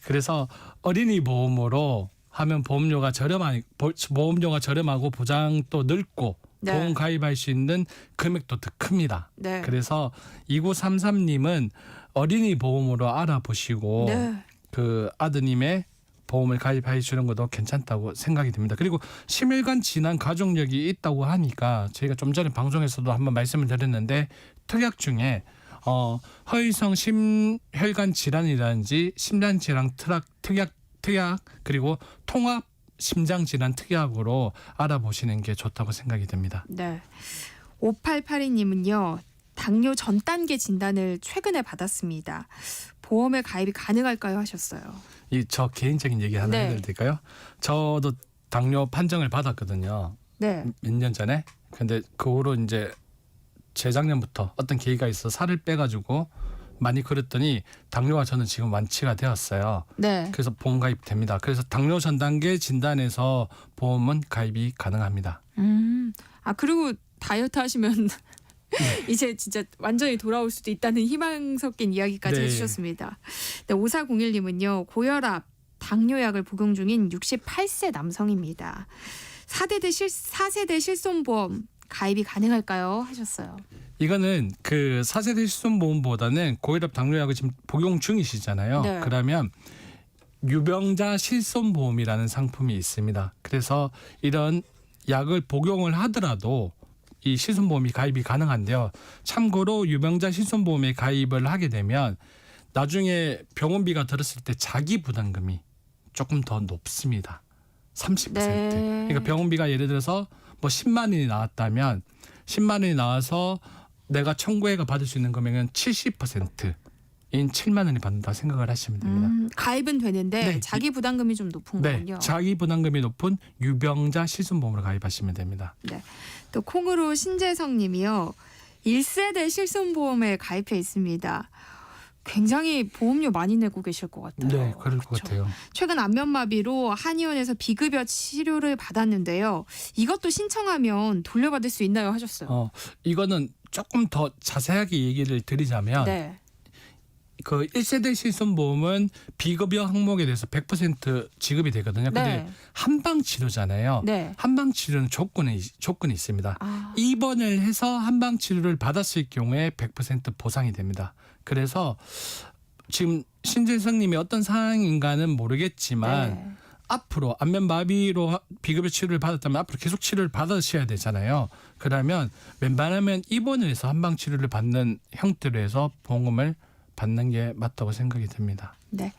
그래서 어린이 보험으로 하면 보험료가 저렴하고 보장도 넓고 네. 보험 가입할 수 있는 금액도 더 큽니다. 네. 그래서 2933님은 어린이 보험으로 알아보시고 네. 그 아드님의 보험을 가입해 주는 것도 괜찮다고 생각이 듭니다. 그리고 심혈관 질환 가족력이 있다고 하니까 저희가 좀 전에 방송에서도 한번 말씀을 드렸는데 특약 중에 허위성 심혈관 질환이라든지 심장 질환 특약 그리고 통합 심장 질환 특약으로 알아보시는 게 좋다고 생각이 됩니다. 네. 5882님은요. 당뇨 전 단계 진단을 최근에 받았습니다. 보험에 가입이 가능할까요? 하셨어요. 저 개인적인 얘기 하나 네. 해도 될까요? 저도 당뇨 판정을 받았거든요. 네. 몇 년 전에. 근데 그 후로 이제 재작년부터 어떤 계기가 있어 살을 빼가지고 많이 그랬더니 당뇨가 저는 지금 완치가 되었어요. 네. 그래서 보험 가입됩니다. 그래서 당뇨 전 단계 진단에서 보험은 가입이 가능합니다. 그리고 다이어트 하시면 이제 진짜 완전히 돌아올 수도 있다는 희망 섞인 이야기까지 네. 해주셨습니다. 네, 5401님은요. 고혈압, 당뇨약을 복용 중인 68세 남성입니다. 4세대 실손보험 가입이 가능할까요? 하셨어요. 이거는 그 4세대 실손보험보다는 고혈압 당뇨약을 지금 복용 중이시잖아요. 네. 그러면 유병자 실손보험이라는 상품이 있습니다. 그래서 이런 약을 복용을 하더라도 이 실손보험이 가입이 가능한데요. 참고로 유병자 실손보험에 가입을 하게 되면 나중에 병원비가 들었을 때 자기 부담금이 조금 더 높습니다. 30%. 네. 그러니까 병원비가 예를 들어서 뭐 10만 원이 나왔다면 10만 원이 나와서 내가 청구해가 받을 수 있는 금액은 70%인 7만 원이 받는다 생각을 하시면 됩니다. 가입은 되는데 네. 자기 부담금이 좀 높은 네, 거군요. 자기 부담금이 높은 유병자 실손보험으로 가입하시면 됩니다. 네. 또 콩으로 신재성 님이요. 1세대 실손보험에 가입해 있습니다. 굉장히 보험료 많이 내고 계실 것 같아요. 네, 그럴 것 그렇죠? 같아요. 최근 안면마비로 한의원에서 비급여 치료를 받았는데요. 이것도 신청하면 돌려받을 수 있나요? 하셨어요. 이거는 조금 더 자세하게 얘기를 드리자면 네. 그 1세대 실손보험은 비급여 항목에 대해서 100% 지급이 되거든요. 근데 네. 한방 치료잖아요. 네. 한방 치료는 조건이 있습니다. 입원을 해서 한방 치료를 받았을 경우에 100% 보상이 됩니다. 그래서 지금 신재성 님이 어떤 상황인가는 모르겠지만 네. 앞으로 안면마비로 비급여 치료를 받았다면 앞으로 계속 치료를 받으셔야 되잖아요. 그러면 웬만하면 입원을 해서 한방 치료를 받는 형태로 해서 보험을 받는 게 맞다고 생각이 듭니다. 네.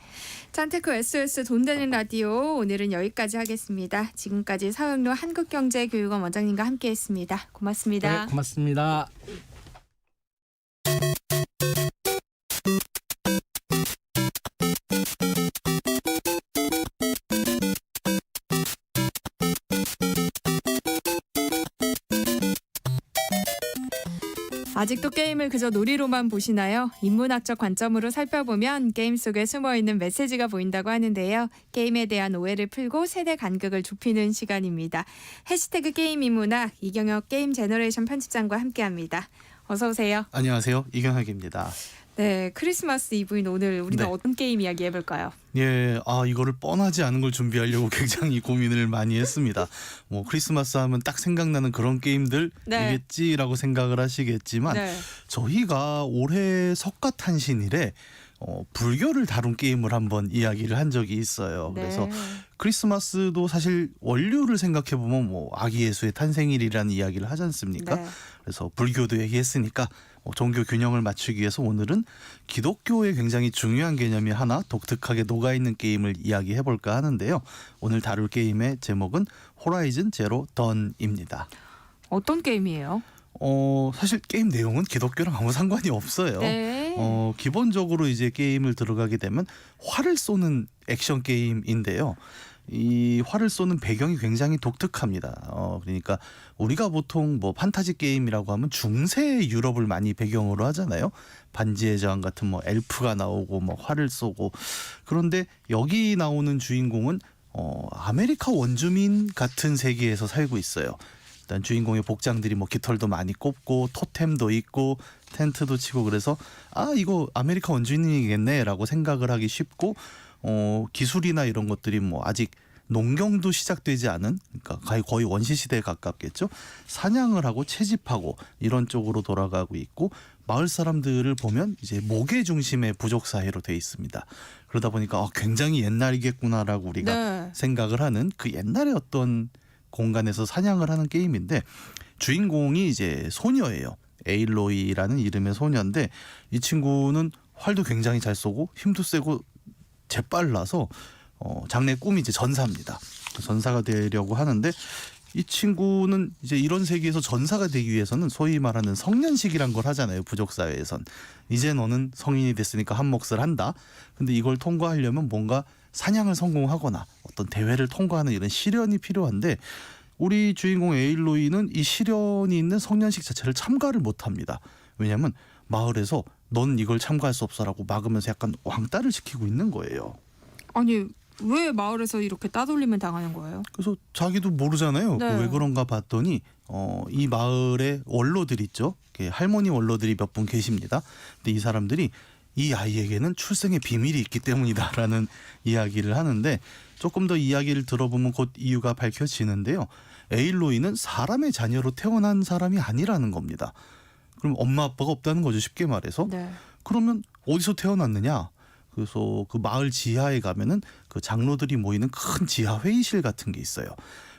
짠테크 SOS 돈 되는 라디오 오늘은 여기까지 하겠습니다. 지금까지 서영로 한국경제교육원 원장님과 함께했습니다. 고맙습니다. 네, 고맙습니다. 아직도 게임을 그저 놀이로만 보시나요? 인문학적 관점으로 살펴보면 게임 속에 숨어있는 메시지가 보인다고 하는데요. 게임에 대한 오해를 풀고 세대 간극을 좁히는 시간입니다. 해시태그 게임 인문학 이경혁 게임 제너레이션 편집장과 함께합니다. 어서 오세요. 안녕하세요. 이경혁입니다. 네, 크리스마스 이브인 오늘 우리는 네. 어떤 게임 이야기 해볼까요? 예, 이거를 뻔하지 않은 걸 준비하려고 굉장히 고민을 많이 했습니다. 뭐 크리스마스 하면 딱 생각나는 그런 게임들이겠지라고 생각을 하시겠지만 네. 저희가 올해 석가탄신일에 불교를 다룬 게임을 한번 이야기를 한 적이 있어요. 네. 그래서 크리스마스도 사실 원류를 생각해 보면 뭐 아기 예수의 탄생일이라는 이야기를 하지 않습니까? 네. 그래서 불교도 얘기했으니까 종교 균형을 맞추기 위해서 오늘은 기독교의 굉장히 중요한 개념이 하나 독특하게 녹아있는 게임을 이야기해 볼까 하는데요. 오늘 다룰 게임의 제목은 호라이즌 제로 던입니다. 어떤 게임이에요? 사실 게임 내용은 기독교랑 아무 상관이 없어요. 네. 기본적으로 이제 게임을 들어가게 되면 활을 쏘는 액션 게임인데요. 이 활을 쏘는 배경이 굉장히 독특합니다. 그러니까 우리가 보통 뭐 판타지 게임이라고 하면 중세 유럽을 많이 배경으로 하잖아요. 반지의 제왕 같은 뭐 엘프가 나오고 뭐 활을 쏘고. 그런데 여기 나오는 주인공은 아메리카 원주민 같은 세계에서 살고 있어요. 일단 주인공의 복장들이 뭐 깃털도 많이 꼽고 토템도 있고 텐트도 치고 그래서 이거 아메리카 원주민이겠네라고 생각을 하기 쉽고 기술이나 이런 것들이 뭐 아직 농경도 시작되지 않은 그러니까 거의 원시 시대에 가깝겠죠. 사냥을 하고 채집하고 이런 쪽으로 돌아가고 있고 마을 사람들을 보면 이제 목의 중심의 부족 사회로 돼 있습니다. 그러다 보니까 굉장히 옛날이겠구나라고 우리가 네. 생각을 하는 그 옛날의 어떤 공간에서 사냥을 하는 게임인데 주인공이 이제 소녀예요. 에일로이라는 이름의 소녀인데 이 친구는 활도 굉장히 잘 쏘고 힘도 세고 재빨라서 장래 꿈이 이제 전사입니다. 전사가 되려고 하는데 이 친구는 이제 이런 세계에서 전사가 되기 위해서는 소위 말하는 성년식이란 걸 하잖아요. 부족 사회에선. 이제 너는 성인이 됐으니까 한 몫을 한다. 근데 이걸 통과하려면 뭔가 사냥을 성공하거나 어떤 대회를 통과하는 이런 시련이 필요한데 우리 주인공 에일로이는 이 시련이 있는 성년식 자체를 참가를 못합니다. 왜냐하면 마을에서 넌 이걸 참가할 수 없어라고 막으면서 약간 왕따를 시키고 있는 거예요. 아니 왜 마을에서 이렇게 따돌림을 당하는 거예요? 그래서 자기도 모르잖아요. 네. 왜 그런가 봤더니 이 마을에 원로들 있죠. 할머니 원로들이 몇 분 계십니다. 근데 이 사람들이 이 아이에게는 출생의 비밀이 있기 때문이다라는 이야기를 하는데 조금 더 이야기를 들어보면 곧 이유가 밝혀지는데요. 에일로이는 사람의 자녀로 태어난 사람이 아니라는 겁니다. 그럼 엄마 아빠가 없다는 거죠. 쉽게 말해서. 네. 그러면 어디서 태어났느냐? 그래서 그 마을 지하에 가면은 그 장로들이 모이는 큰 지하 회의실 같은 게 있어요.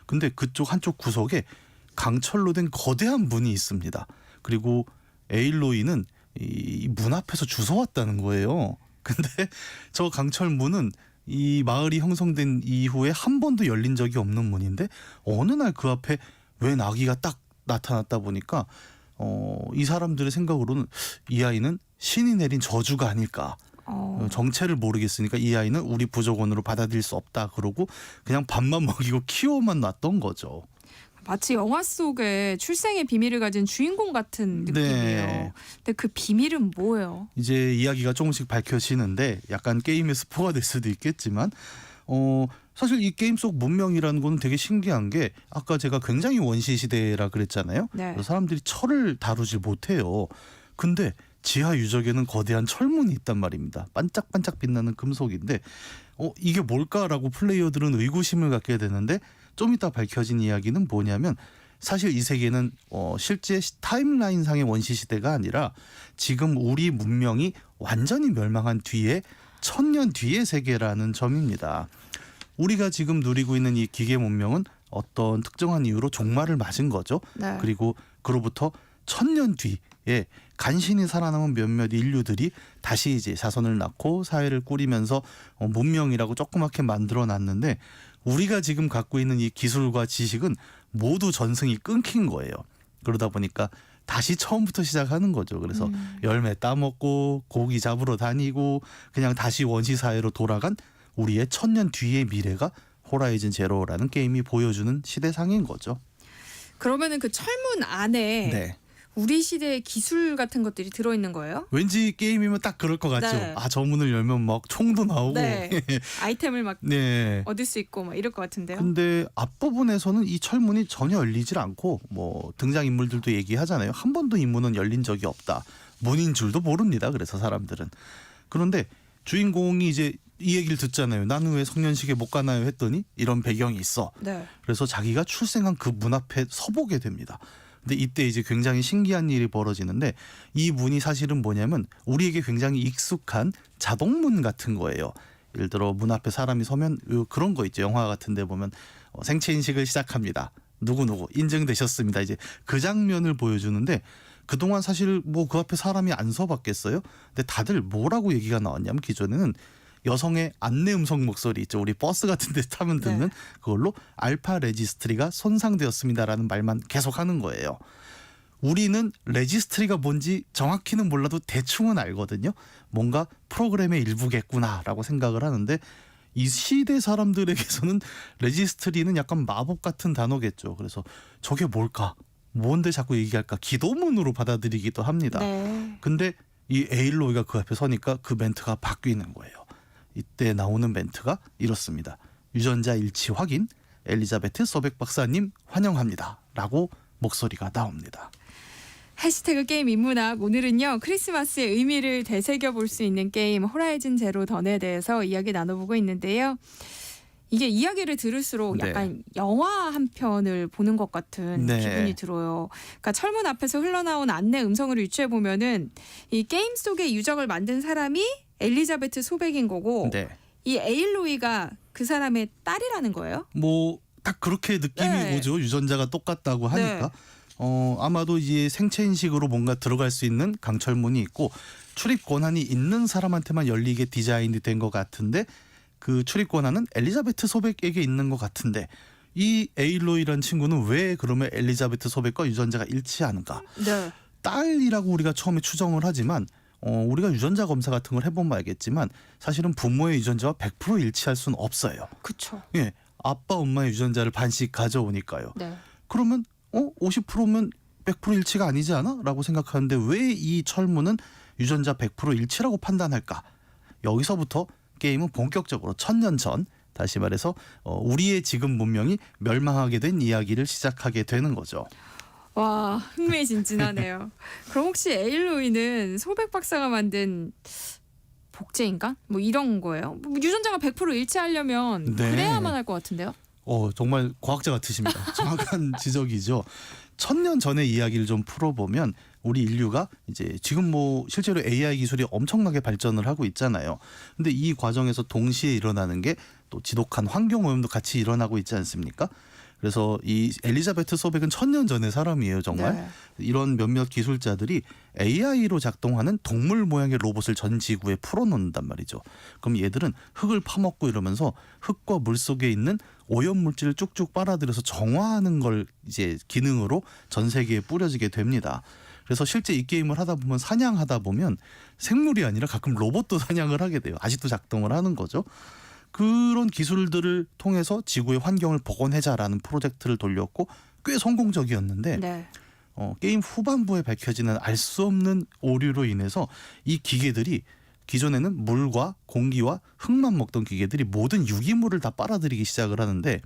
근데 그쪽 한쪽 구석에 강철로 된 거대한 문이 있습니다. 그리고 에일로이는 이 문 앞에서 주워왔다는 거예요. 근데 저 강철 문은 이 마을이 형성된 이후에 한 번도 열린 적이 없는 문인데 어느 날 그 앞에 웬 아기가 딱 나타났다 보니까 이 사람들의 생각으로는 이 아이는 신이 내린 저주가 아닐까. 정체를 모르겠으니까 이 아이는 우리 부족원으로 받아들일 수 없다 그러고 그냥 밥만 먹이고 키워만 놨던 거죠. 마치 영화 속에 출생의 비밀을 가진 주인공 같은 느낌이에요. 네. 근데 그 비밀은 뭐예요? 이제 이야기가 조금씩 밝혀지는데 약간 게임의 스포가 될 수도 있겠지만 사실 이 게임 속 문명이라는 건 되게 신기한 게 아까 제가 굉장히 원시 시대라 그랬잖아요. 네. 사람들이 철을 다루지 못해요. 근데 지하 유적에는 거대한 철문이 있단 말입니다. 반짝반짝 빛나는 금속인데 이게 뭘까라고 플레이어들은 의구심을 갖게 되는데 좀 이따 밝혀진 이야기는 뭐냐면 사실 이 세계는 실제 타임라인상의 원시시대가 아니라 지금 우리 문명이 완전히 멸망한 뒤에 1000년 뒤의 세계라는 점입니다. 우리가 지금 누리고 있는 이 기계 문명은 어떤 특정한 이유로 종말을 맞은 거죠. 네. 그리고 그로부터 1000년 뒤 간신히 살아남은 몇몇 인류들이 다시 이제 자손을 낳고 사회를 꾸리면서 문명이라고 조그맣게 만들어놨는데 우리가 지금 갖고 있는 이 기술과 지식은 모두 전승이 끊긴 거예요. 그러다 보니까 다시 처음부터 시작하는 거죠. 그래서 열매 따먹고 고기 잡으러 다니고 그냥 다시 원시 사회로 돌아간 우리의 1000년 뒤의 미래가 호라이즌 제로라는 게임이 보여주는 시대상인 거죠. 그러면은 그 철문 안에 네. 우리 시대의 기술 같은 것들이 들어있는 거예요? 왠지 게임이면 딱 그럴 것 같죠. 네. 아, 저 문을 열면 막 총도 나오고. 네. 아이템을 막 네. 얻을 수 있고 막 이럴 것 같은데요. 근데 앞부분에서는 이 철문이 전혀 열리질 않고 뭐 등장 인물들도 얘기하잖아요. 한 번도 이 문은 열린 적이 없다. 문인 줄도 모릅니다. 그래서 사람들은. 그런데 주인공이 이제 이 얘기를 듣잖아요. 나는 왜 성년식에 못 가나요 했더니 이런 배경이 있어. 네. 그래서 자기가 출생한 그 문 앞에 서보게 됩니다. 근데 이때 이제 굉장히 신기한 일이 벌어지는데 이 문이 사실은 뭐냐면 우리에게 굉장히 익숙한 자동문 같은 거예요. 예를 들어 문 앞에 사람이 서면 그런 거 있죠. 영화 같은 데 보면 생체 인식을 시작합니다. 누구누구 인증되셨습니다. 이제 그 장면을 보여주는데 그동안 사실 뭐 그 앞에 사람이 안 서봤겠어요? 근데 다들 뭐라고 얘기가 나왔냐면 기존에는 여성의 안내 음성 목소리 있죠. 우리 버스 같은 데 타면 듣는 그걸로 알파 레지스트리가 손상되었습니다라는 말만 계속 하는 거예요. 우리는 레지스트리가 뭔지 정확히는 몰라도 대충은 알거든요. 뭔가 프로그램의 일부겠구나라고 생각을 하는데 이 시대 사람들에게서는 레지스트리는 약간 마법 같은 단어겠죠. 그래서 저게 뭘까? 뭔데 자꾸 얘기할까? 기도문으로 받아들이기도 합니다. 네. 근데 이 에일로이가 그 앞에 서니까 그 멘트가 바뀌는 거예요. 이때 나오는 멘트가 이렇습니다. 유전자 일치 확인, 엘리자베트 소백 박사님 환영합니다. 라고 목소리가 나옵니다. 해시태그 게임 인문학 오늘은요 크리스마스의 의미를 되새겨 볼 수 있는 게임 호라이즌 제로 던에 대해서 이야기 나눠보고 있는데요. 이게 이야기를 들을수록 약간 영화 한 편을 보는 것 같은 기분이 들어요. 그러니까 철문 앞에서 흘러나온 안내 음성을 유추해 보면은 이 게임 속의 유적을 만든 사람이 엘리자베트 소백인 거고 이 에일로이가 그 사람의 딸이라는 거예요? 뭐 딱 그렇게 느낌이 오죠. 유전자가 똑같다고 하니까. 아마도 이제 생체 인식으로 뭔가 들어갈 수 있는 강철문이 있고 출입 권한이 있는 사람한테만 열리게 디자인이 된 것 같은데 그 출입 권한은 엘리자베트 소백에게 있는 것 같은데 이 에일로이라는 친구는 왜 그러면 엘리자베트 소백과 유전자가 일치하는가? 딸이라고 우리가 처음에 추정을 하지만 우리가 유전자 검사 같은 걸 해보면 알겠지만 사실은 부모의 유전자와 100% 일치할 수는 없어요. 그렇죠. 예, 아빠 엄마의 유전자를 반씩 가져오니까요. 그러면 50%면 100% 일치가 아니지 않아? 라고 생각하는데 왜 이 철문은 유전자 100% 일치라고 판단할까? 여기서부터 게임은 본격적으로 1000년 전 다시 말해서 우리의 지금 문명이 멸망하게 된 이야기를 시작하게 되는 거죠. 와 흥미진진하네요. 그럼 혹시 에일로이는 소백 박사가 만든 복제인간? 뭐 이런 거예요? 유전자가 100% 일치하려면 그래야만 할 것 같은데요? 정말 과학자 같으십니다. 정확한 지적이죠. 1000년 전의 이야기를 좀 풀어보면 우리 인류가 이제 지금 뭐 실제로 AI 기술이 엄청나게 발전을 하고 있잖아요. 근데 이 과정에서 동시에 일어나는 게 또 지독한 환경 오염도 같이 일어나고 있지 않습니까? 그래서 이 엘리자베트 소백은 1000년 전의 사람이에요, 정말. 이런 몇몇 기술자들이 AI로 작동하는 동물 모양의 로봇을 전 지구에 풀어놓는단 말이죠. 그럼 얘들은 흙을 파먹고 이러면서 흙과 물 속에 있는 오염 물질을 쭉쭉 빨아들여서 정화하는 걸 이제 기능으로 전 세계에 뿌려지게 됩니다. 그래서 실제 이 게임을 하다 보면 사냥하다 보면 생물이 아니라 가끔 로봇도 사냥을 하게 돼요. 아직도 작동을 하는 거죠. 그런 기술들을 통해서 지구의 환경을 복원하자라는 프로젝트를 돌렸고 꽤 성공적이었는데 게임 후반부에 밝혀지는 알 수 없는 오류로 인해서 이 기계들이 기존에는 물과 공기와 흙만 먹던 기계들이 모든 유기물을 다 빨아들이기 시작을 하는데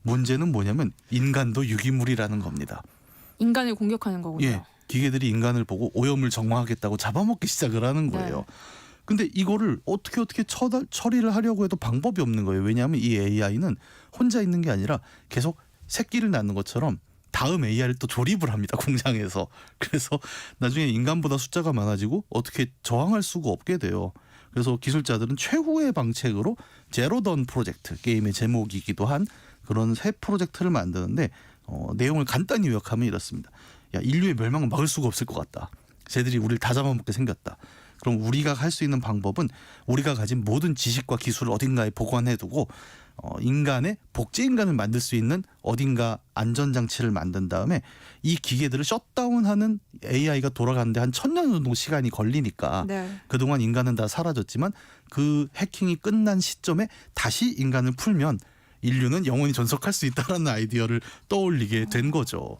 문제는 뭐냐면 인간도 유기물이라는 겁니다. 인간을 공격하는 거군요. 예, 기계들이 인간을 보고 오염을 정화하겠다고 잡아먹기 시작을 하는 거예요. 근데 이거를 어떻게 처리를 하려고 해도 방법이 없는 거예요. 왜냐하면 이 AI는 혼자 있는 게 아니라 계속 새끼를 낳는 것처럼 다음 AI를 또 조립을 합니다. 공장에서. 그래서 나중에 인간보다 숫자가 많아지고 어떻게 저항할 수가 없게 돼요. 그래서 기술자들은 최후의 방책으로 제로던 프로젝트, 게임의 제목이기도 한 그런 새 프로젝트를 만드는데 내용을 간단히 요약하면 이렇습니다. 야, 인류의 멸망은 막을 수가 없을 것 같다. 쟤들이 우리를 다 잡아먹게 생겼다. 그럼 우리가 할 수 있는 방법은 우리가 가진 모든 지식과 기술을 어딘가에 보관해두고 인간의 복제 인간을 만들 수 있는 어딘가 안전장치를 만든 다음에 이 기계들을 셧다운하는 AI가 돌아가는데 한 1000년 정도 시간이 걸리니까 네. 그동안 인간은 다 사라졌지만 그 해킹이 끝난 시점에 다시 인간을 풀면 인류는 영원히 존속할 수 있다라는 아이디어를 떠올리게 된 거죠.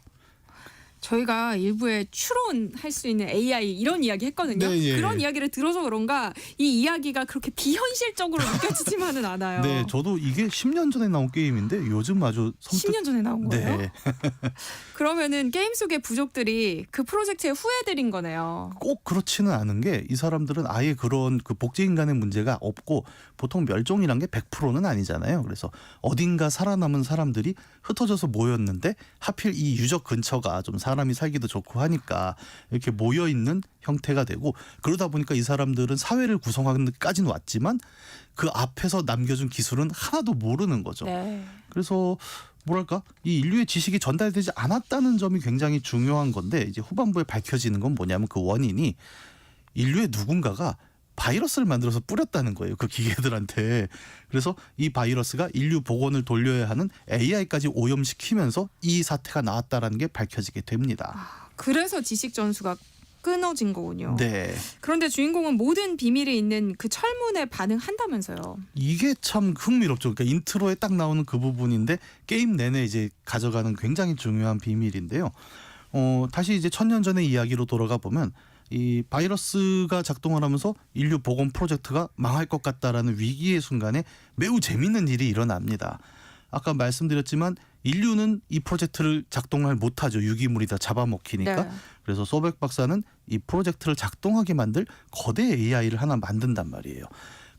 저희가 일부에 추론할 수 있는 AI 이런 이야기 했거든요. 네, 예. 그런 이야기를 들어서 그런가 이 이야기가 그렇게 비현실적으로 느껴지지만은 않아요. 네, 저도 이게 10년 전에 나온 게임인데 요즘 아주 10년 전에 나온 거예요? 네. 그러면은 게임 속의 부족들이 그 프로젝트의 후예들인 거네요. 꼭 그렇지는 않은 게 이 사람들은 아예 그런 그 복제 인간의 문제가 없고 보통 멸종이란 게 100%는 아니잖아요. 그래서 어딘가 살아남은 사람들이 흩어져서 모였는데 하필 이 유적 근처가 좀 사람이 살기도 좋고 하니까 이렇게 모여 있는 형태가 되고 그러다 보니까 이 사람들은 사회를 구성하는 데까지는 왔지만 그 앞에서 남겨준 기술은 하나도 모르는 거죠. 네. 그래서 뭐랄까 이 인류의 지식이 전달되지 않았다는 점이 굉장히 중요한 건데 이제 후반부에 밝혀지는 건 뭐냐면 그 원인이 인류의 누군가가 바이러스를 만들어서 뿌렸다는 거예요. 그 기계들한테. 그래서 이 바이러스가 인류 복원을 돌려야 하는 AI까지 오염시키면서 이 사태가 나왔다라는 게 밝혀지게 됩니다. 그래서 지식 전수가 끊어진 거군요. 네. 그런데 주인공은 모든 비밀이 있는 그 철문에 반응한다면서요. 이게 참 흥미롭죠. 그러니까 인트로에 딱 나오는 그 부분인데 게임 내내 이제 가져가는 굉장히 중요한 비밀인데요. 다시 이제 1000년 전의 이야기로 돌아가 보면 이 바이러스가 작동을 하면서 인류 복원 프로젝트가 망할 것 같다라는 위기의 순간에 매우 재밌는 일이 일어납니다. 아까 말씀드렸지만 인류는 이 프로젝트를 작동을 못하죠. 유기물이 다 잡아먹히니까. 네. 그래서 소백 박사는 이 프로젝트를 작동하게 만들 거대 AI를 하나 만든단 말이에요.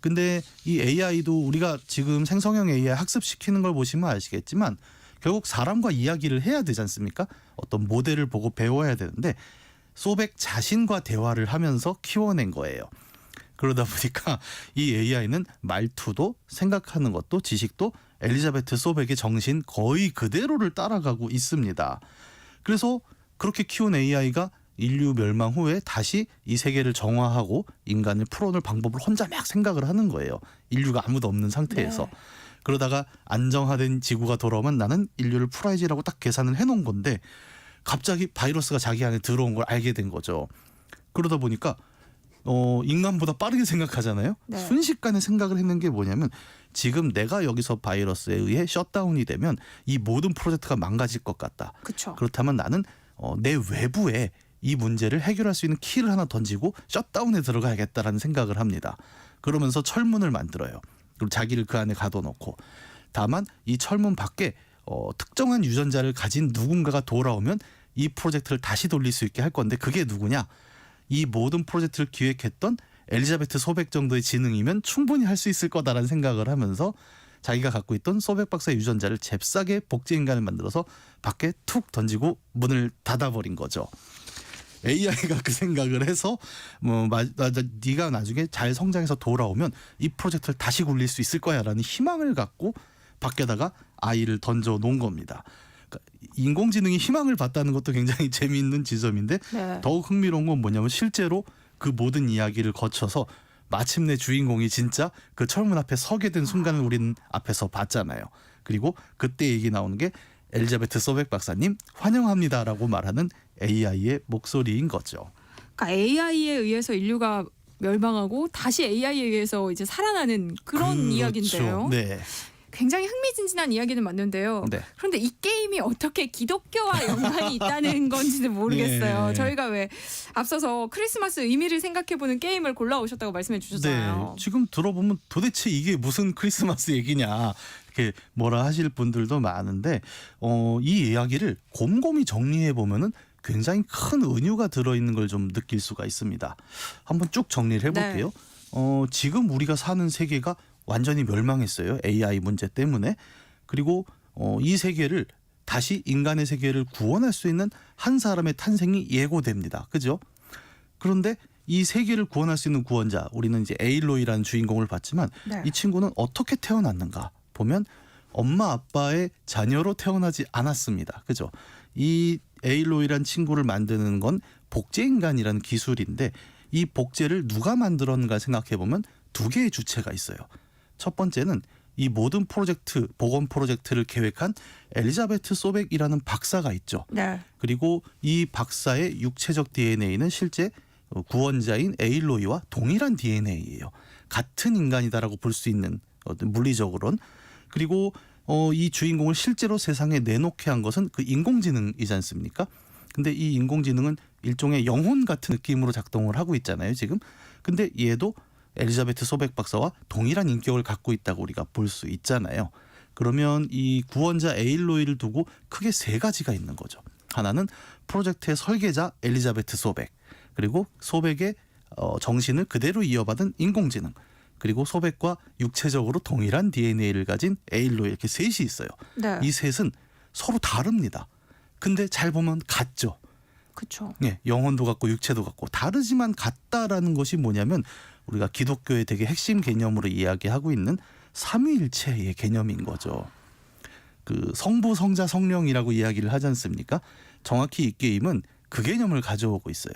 근데 이 AI도 우리가 지금 생성형 AI 학습시키는 걸 보시면 아시겠지만 결국 사람과 이야기를 해야 되지 않습니까? 어떤 모델을 보고 배워야 되는데 소백 자신과 대화를 하면서 키워낸 거예요. 그러다 보니까 이 AI는 말투도 생각하는 것도 지식도 엘리자베트 소백의 정신 거의 그대로를 따라가고 있습니다. 그래서 그렇게 키운 AI가 인류 멸망 후에 다시 이 세계를 정화하고 인간을 풀어놓을 방법을 혼자 막 생각을 하는 거예요. 인류가 아무도 없는 상태에서. 네. 그러다가 안정화된 지구가 돌아오면 나는 인류를 풀어야지라고 딱 계산을 해놓은 건데 갑자기 바이러스가 자기 안에 들어온 걸 알게 된 거죠. 그러다 보니까 인간보다 빠르게 생각하잖아요. 네. 순식간에 생각을 했는 게 뭐냐면 지금 내가 여기서 바이러스에 의해 셧다운이 되면 이 모든 프로젝트가 망가질 것 같다. 그렇죠. 그렇다면 나는 내 외부에 이 문제를 해결할 수 있는 키를 하나 던지고 셧다운에 들어가야겠다라는 생각을 합니다. 그러면서 철문을 만들어요. 그리고 자기를 그 안에 가둬놓고 다만 이 철문 밖에 특정한 유전자를 가진 누군가가 돌아오면 이 프로젝트를 다시 돌릴 수 있게 할 건데 그게 누구냐? 이 모든 프로젝트를 기획했던 엘리자베트 소백 정도의 지능이면 충분히 할 수 있을 거다라는 생각을 하면서 자기가 갖고 있던 소백 박사의 유전자를 잽싸게 복제 인간을 만들어서 밖에 툭 던지고 문을 닫아버린 거죠. AI가 그 생각을 해서 네가 나중에 잘 성장해서 돌아오면 이 프로젝트를 다시 굴릴 수 있을 거야라는 희망을 갖고 밖에다가 아이를 던져 놓은 겁니다. 그러니까 인공지능이 희망을 봤다는 것도 굉장히 재미있는 지점인데 네. 더욱 흥미로운 건 뭐냐면 실제로 그 모든 이야기를 거쳐서 마침내 주인공이 진짜 그 철문 앞에 서게 된 순간을 우리는 앞에서 봤잖아요. 그리고 그때 얘기 나오는 게 엘리자베트 소백 박사님 환영합니다라고 말하는 AI의 목소리인 거죠. 그러니까 AI에 의해서 인류가 멸망하고 다시 AI에 의해서 이제 살아나는 그런 그렇죠. 이야기인데요. 네. 굉장히 흥미진진한 이야기는 맞는데요. 네. 그런데 이 게임이 어떻게 기독교와 연관이 있다는 건지는 모르겠어요. 네. 저희가 왜 앞서서 크리스마스 의미를 생각해보는 게임을 골라오셨다고 말씀해 주셨잖아요. 네. 지금 들어보면 도대체 이게 무슨 크리스마스 얘기냐 이렇게 뭐라 하실 분들도 많은데 이 이야기를 곰곰이 정리해 보면은 굉장히 큰 은유가 들어있는 걸 좀 느낄 수가 있습니다. 한번 쭉 정리를 해볼게요. 네. 지금 우리가 사는 세계가 완전히 멸망했어요. AI 문제 때문에. 그리고 이 세계를 다시 인간의 세계를 구원할 수 있는 한 사람의 탄생이 예고됩니다. 그죠? 그런데 이 세계를 구원할 수 있는 구원자, 우리는 이제 에일로이라는 주인공을 봤지만 네. 이 친구는 어떻게 태어났는가 보면 엄마 아빠의 자녀로 태어나지 않았습니다. 그죠? 이 에일로이란 친구를 만드는 건 복제 인간이라는 기술인데 이 복제를 누가 만들었는가 생각해 보면 두 개의 주체가 있어요. 첫 번째는 이 모든 프로젝트, 복원 프로젝트를 계획한 엘리자베트 소백이라는 박사가 있죠. 네. 그리고 이 박사의 육체적 DNA는 실제 구원자인 에일로이와 동일한 DNA예요. 같은 인간이다라고 볼 수 있는 어떤 물리적으로는. 그리고 이 주인공을 실제로 세상에 내놓게 한 것은 그 인공지능이지 않습니까? 근데 이 인공지능은 일종의 영혼 같은 느낌으로 작동을 하고 있잖아요, 지금. 근데 얘도 엘리자베트 소백 박사와 동일한 인격을 갖고 있다고 우리가 볼 수 있잖아요. 그러면 이 구원자 에일로이를 두고 크게 세 가지가 있는 거죠. 하나는 프로젝트의 설계자 엘리자베트 소백, 그리고 소백의 정신을 그대로 이어받은 인공지능, 그리고 소백과 육체적으로 동일한 DNA를 가진 에일로이, 이렇게 셋이 있어요. 네. 이 셋은 서로 다릅니다. 근데 잘 보면 같죠. 그렇죠. 네, 영혼도 같고 육체도 같고 다르지만 같다라는 것이 뭐냐면 우리가 기독교의 되게 핵심 개념으로 이야기하고 있는 삼위일체의 개념인 거죠. 그 성부, 성자, 성령이라고 이야기를 하지 않습니까? 정확히 이 게임은 그 개념을 가져오고 있어요.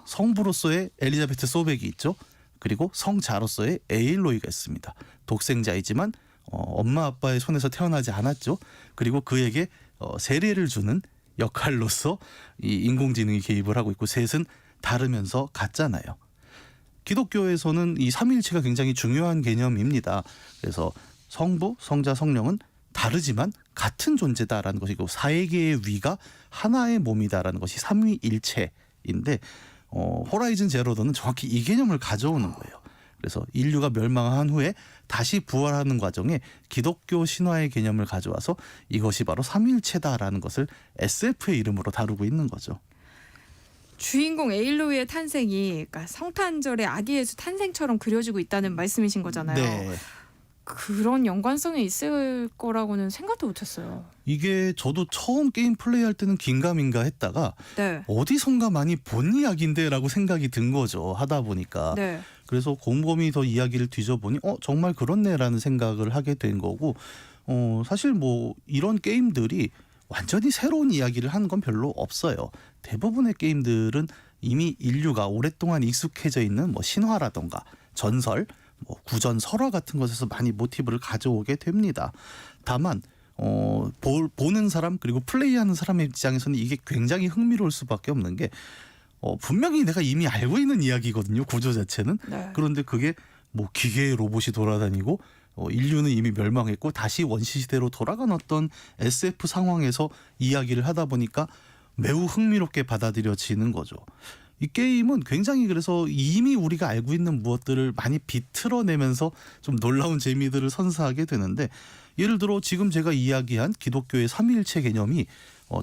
성부로서의 엘리자베트 소백이 있죠. 그리고 성자로서의 에일로이가 있습니다. 독생자이지만 엄마 아빠의 손에서 태어나지 않았죠. 그리고 그에게 세례를 주는 역할로서 이 인공지능이 개입을 하고 있고, 셋은 다르면서 같잖아요. 기독교에서는 이 삼위일체가 굉장히 중요한 개념입니다. 그래서 성부, 성자, 성령은 다르지만 같은 존재다라는 것이고 사개의 위가 하나의 몸이다라는 것이 삼위일체인데 호라이즌 제로던은 정확히 이 개념을 가져오는 거예요. 그래서 인류가 멸망한 후에 다시 부활하는 과정에 기독교 신화의 개념을 가져와서 이것이 바로 삼위일체다라는 것을 SF의 이름으로 다루고 있는 거죠. 주인공 에일로이의 탄생이 그러니까 성탄절의 아기 예수 탄생처럼 그려지고 있다는 말씀이신 거잖아요. 네. 그런 연관성이 있을 거라고는 생각도 못했어요. 이게 저도 처음 게임 플레이할 때는 긴가민가 했다가 네. 어디선가 많이 본 이야기인데라고 생각이 든 거죠. 하다 보니까. 네. 그래서 곰곰이 더 이야기를 뒤져보니 정말 그렇네라는 생각을 하게 된 거고, 사실 뭐 이런 게임들이 완전히 새로운 이야기를 하는 건 별로 없어요. 대부분의 게임들은 이미 인류가 오랫동안 익숙해져 있는 뭐 신화라던가 전설, 뭐 구전, 설화 같은 것에서 많이 모티브를 가져오게 됩니다. 다만 보는 사람 그리고 플레이하는 사람의 입장에서는 이게 굉장히 흥미로울 수밖에 없는 게 분명히 내가 이미 알고 있는 이야기거든요. 구조 자체는. 네. 그런데 그게 뭐 기계의 로봇이 돌아다니고 인류는 이미 멸망했고 다시 원시 시대로 돌아간 어떤 SF 상황에서 이야기를 하다 보니까 매우 흥미롭게 받아들여지는 거죠. 이 게임은 굉장히 그래서 이미 우리가 알고 있는 무엇들을 많이 비틀어내면서 좀 놀라운 재미들을 선사하게 되는데, 예를 들어 지금 제가 이야기한 기독교의 삼위일체 개념이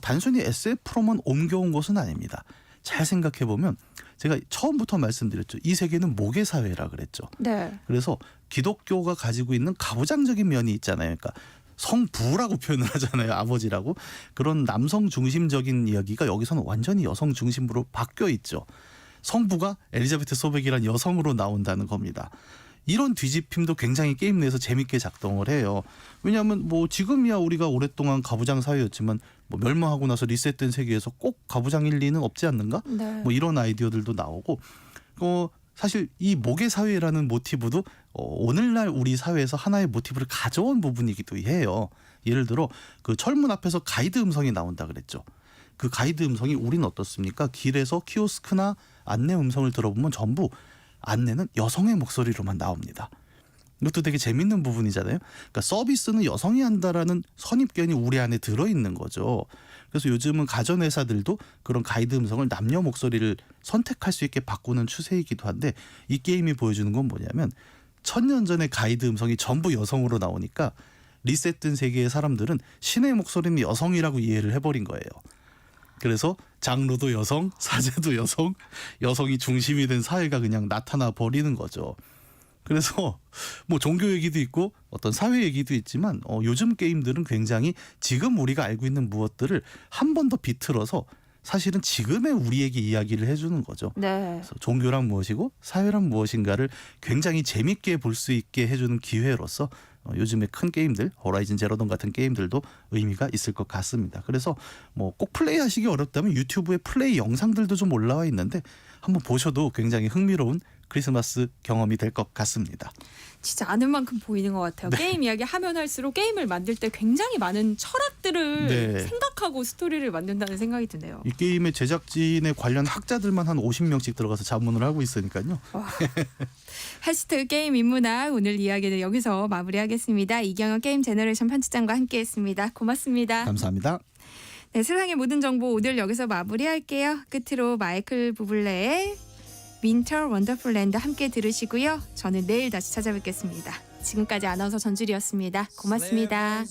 단순히 SF로만 옮겨온 것은 아닙니다. 잘 생각해 보면 제가 처음부터 말씀드렸죠. 이 세계는 모계 사회라 그랬죠. 네. 그래서 기독교가 가지고 있는 가부장적인 면이 있잖아요. 그러니까 성부라고 표현을 하잖아요. 아버지라고. 그런 남성 중심적인 이야기가 여기서는 완전히 여성 중심으로 바뀌어 있죠. 성부가 엘리자베트 소백이란 여성으로 나온다는 겁니다. 이런 뒤집힘도 굉장히 게임 내에서 재밌게 작동을 해요. 왜냐하면 뭐 지금이야 우리가 오랫동안 가부장 사회였지만 뭐 멸망하고 나서 리셋된 세계에서 꼭 가부장일 리는 없지 않는가? 네. 뭐 이런 아이디어들도 나오고, 사실 이 모계 사회라는 모티브도 오늘날 우리 사회에서 하나의 모티브를 가져온 부분이기도 해요. 예를 들어 그 철문 앞에서 가이드 음성이 나온다 그랬죠. 그 가이드 음성이 우리는 어떻습니까? 길에서 키오스크나 안내 음성을 들어보면 전부 안내는 여성의 목소리로만 나옵니다. 이것도 되게 재밌는 부분이잖아요. 그러니까 서비스는 여성이 한다라는 선입견이 우리 안에 들어있는 거죠. 그래서 요즘은 가전회사들도 그런 가이드 음성을 남녀 목소리를 선택할 수 있게 바꾸는 추세이기도 한데, 이 게임이 보여주는 건 뭐냐면 1000년 전의 가이드 음성이 전부 여성으로 나오니까 리셋된 세계의 사람들은 신의 목소리는 여성이라고 이해를 해버린 거예요. 그래서 장르도 여성, 사제도 여성, 여성이 중심이 된 사회가 그냥 나타나 버리는 거죠. 그래서 뭐 종교 얘기도 있고 어떤 사회 얘기도 있지만 요즘 게임들은 굉장히 지금 우리가 알고 있는 무엇들을 한 번 더 비틀어서 사실은 지금의 우리에게 이야기를 해주는 거죠. 네. 그래서 종교란 무엇이고 사회란 무엇인가를 굉장히 재밌게 볼 수 있게 해주는 기회로서 요즘에 큰 게임들 호라이즌 제로던 같은 게임들도 의미가 있을 것 같습니다. 그래서 뭐 꼭 플레이하시기 어렵다면 유튜브에 플레이 영상들도 좀 올라와 있는데 한번 보셔도 굉장히 흥미로운 크리스마스 경험이 될 것 같습니다. 진짜 아는 만큼 보이는 것 같아요. 네. 게임 이야기 하면 할수록 게임을 만들 때 굉장히 많은 철학들을 네. 생각하고 스토리를 만든다는 생각이 드네요. 이 게임의 제작진에 관련 학자들만 한 50명씩 들어가서 자문을 하고 있으니까요. 해시태그 게임 인문학 오늘 이야기는 여기서 마무리하겠습니다. 이경영 게임 제너레이션 편집장과 함께했습니다. 고맙습니다. 감사합니다. 네, 세상의 모든 정보 오늘 여기서 마무리할게요. 끝으로 마이클 부블레의 윈터 원더풀 랜드 함께 들으시고요. 저는 내일 다시 찾아뵙겠습니다. 지금까지 아나운서 전주리였습니다. 고맙습니다.